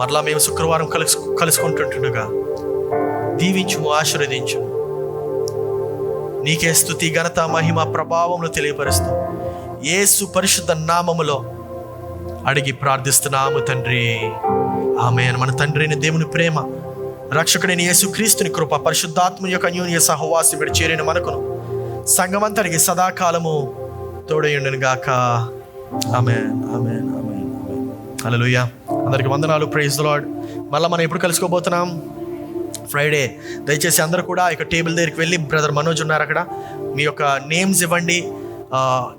మరలా మేము శుక్రవారం కలుసుకుంటుండగా దీవించు, ఆశీర్వదించు. నీకే స్తుతి, ఘనత, మహిమ, ప్రభావములు తెలియపరుస్తూ యేసు పరిశుద్ధ నామములో అడిగి ప్రార్థిస్తున్నాము తండ్రి, ఆమేన్. మన తండ్రి అయిన దేవుని ప్రేమ, రక్షకుడైన యేసు క్రీస్తుని కృప, పరిశుద్ధాత్మ యొక్క అన్యోన్య సహవాసం విడి చేరిన మనకును సంఘమంతటికి సదాకాలము తోడయుండును గాక. ఆమేన్, ఆమేన్, ఆమేన్, ఆమేన్. హల్లెలూయా. అందరికి వందనాలు. Praise the lord. మళ్ళీ మనం ఎప్పుడు కలుసుకోబోతున్నాం? ఫ్రైడే. దయచేసి అందరూ కూడా ఇక టేబుల్ దగ్గరికి వెళ్ళి, బ్రదర్ మనోజ్ ఉన్నారు అక్కడ, మీ యొక్క నేమ్స్ ఇవ్వండి.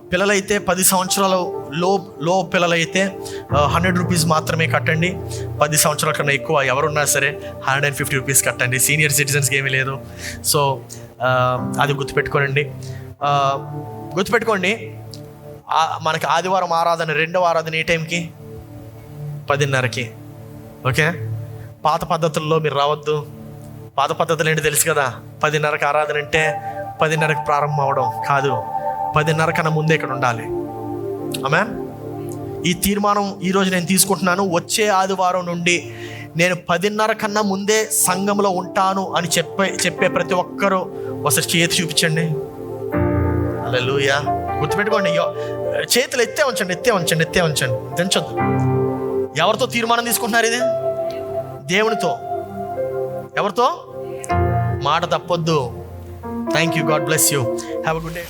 పిల్లలైతే 10 సంవత్సరాల లో పిల్లలైతే 100 రూపీస్ మాత్రమే కట్టండి. 10 సంవత్సరాల కన్నా ఎక్కువ ఎవరున్నా సరే 150 రూపీస్ కట్టండి. సీనియర్ సిటిజన్స్కి ఏమీ లేదు. సో అది గుర్తుపెట్టుకోండి. మనకి ఆదివారం ఆరాధన, రెండవ ఆరాధన ఏ టైంకి? 10:30కి. ఓకే. పాత పద్ధతుల్లో మీరు రావద్దు. పాత పద్ధతులు ఏంటి తెలుసు కదా. 10:30కి ఆరాధన అంటే 10:30కి ప్రారంభం అవడం కాదు, 10:30 కన్నా ముందే ఇక్కడ ఉండాలి. ఆమేన్. ఈ తీర్మానం ఈరోజు నేను తీసుకుంటున్నాను. వచ్చే ఆదివారం నుండి నేను 10:30 కన్నా ముందే సంఘంలో ఉంటాను అని చెప్పే ప్రతి ఒక్కరూ ఒకసారి చేతి చూపించండి. హల్లెలూయా. గుర్తుపెట్టుకోండి, చేతులు ఎత్తే ఉంచండి, దించొద్దు. ఎవరితో తీర్మానం తీసుకుంటున్నారు? ఇది దేవునితో. ఎవరితో? మాట తప్పొద్దు. Thank you. God bless you. Have a good day.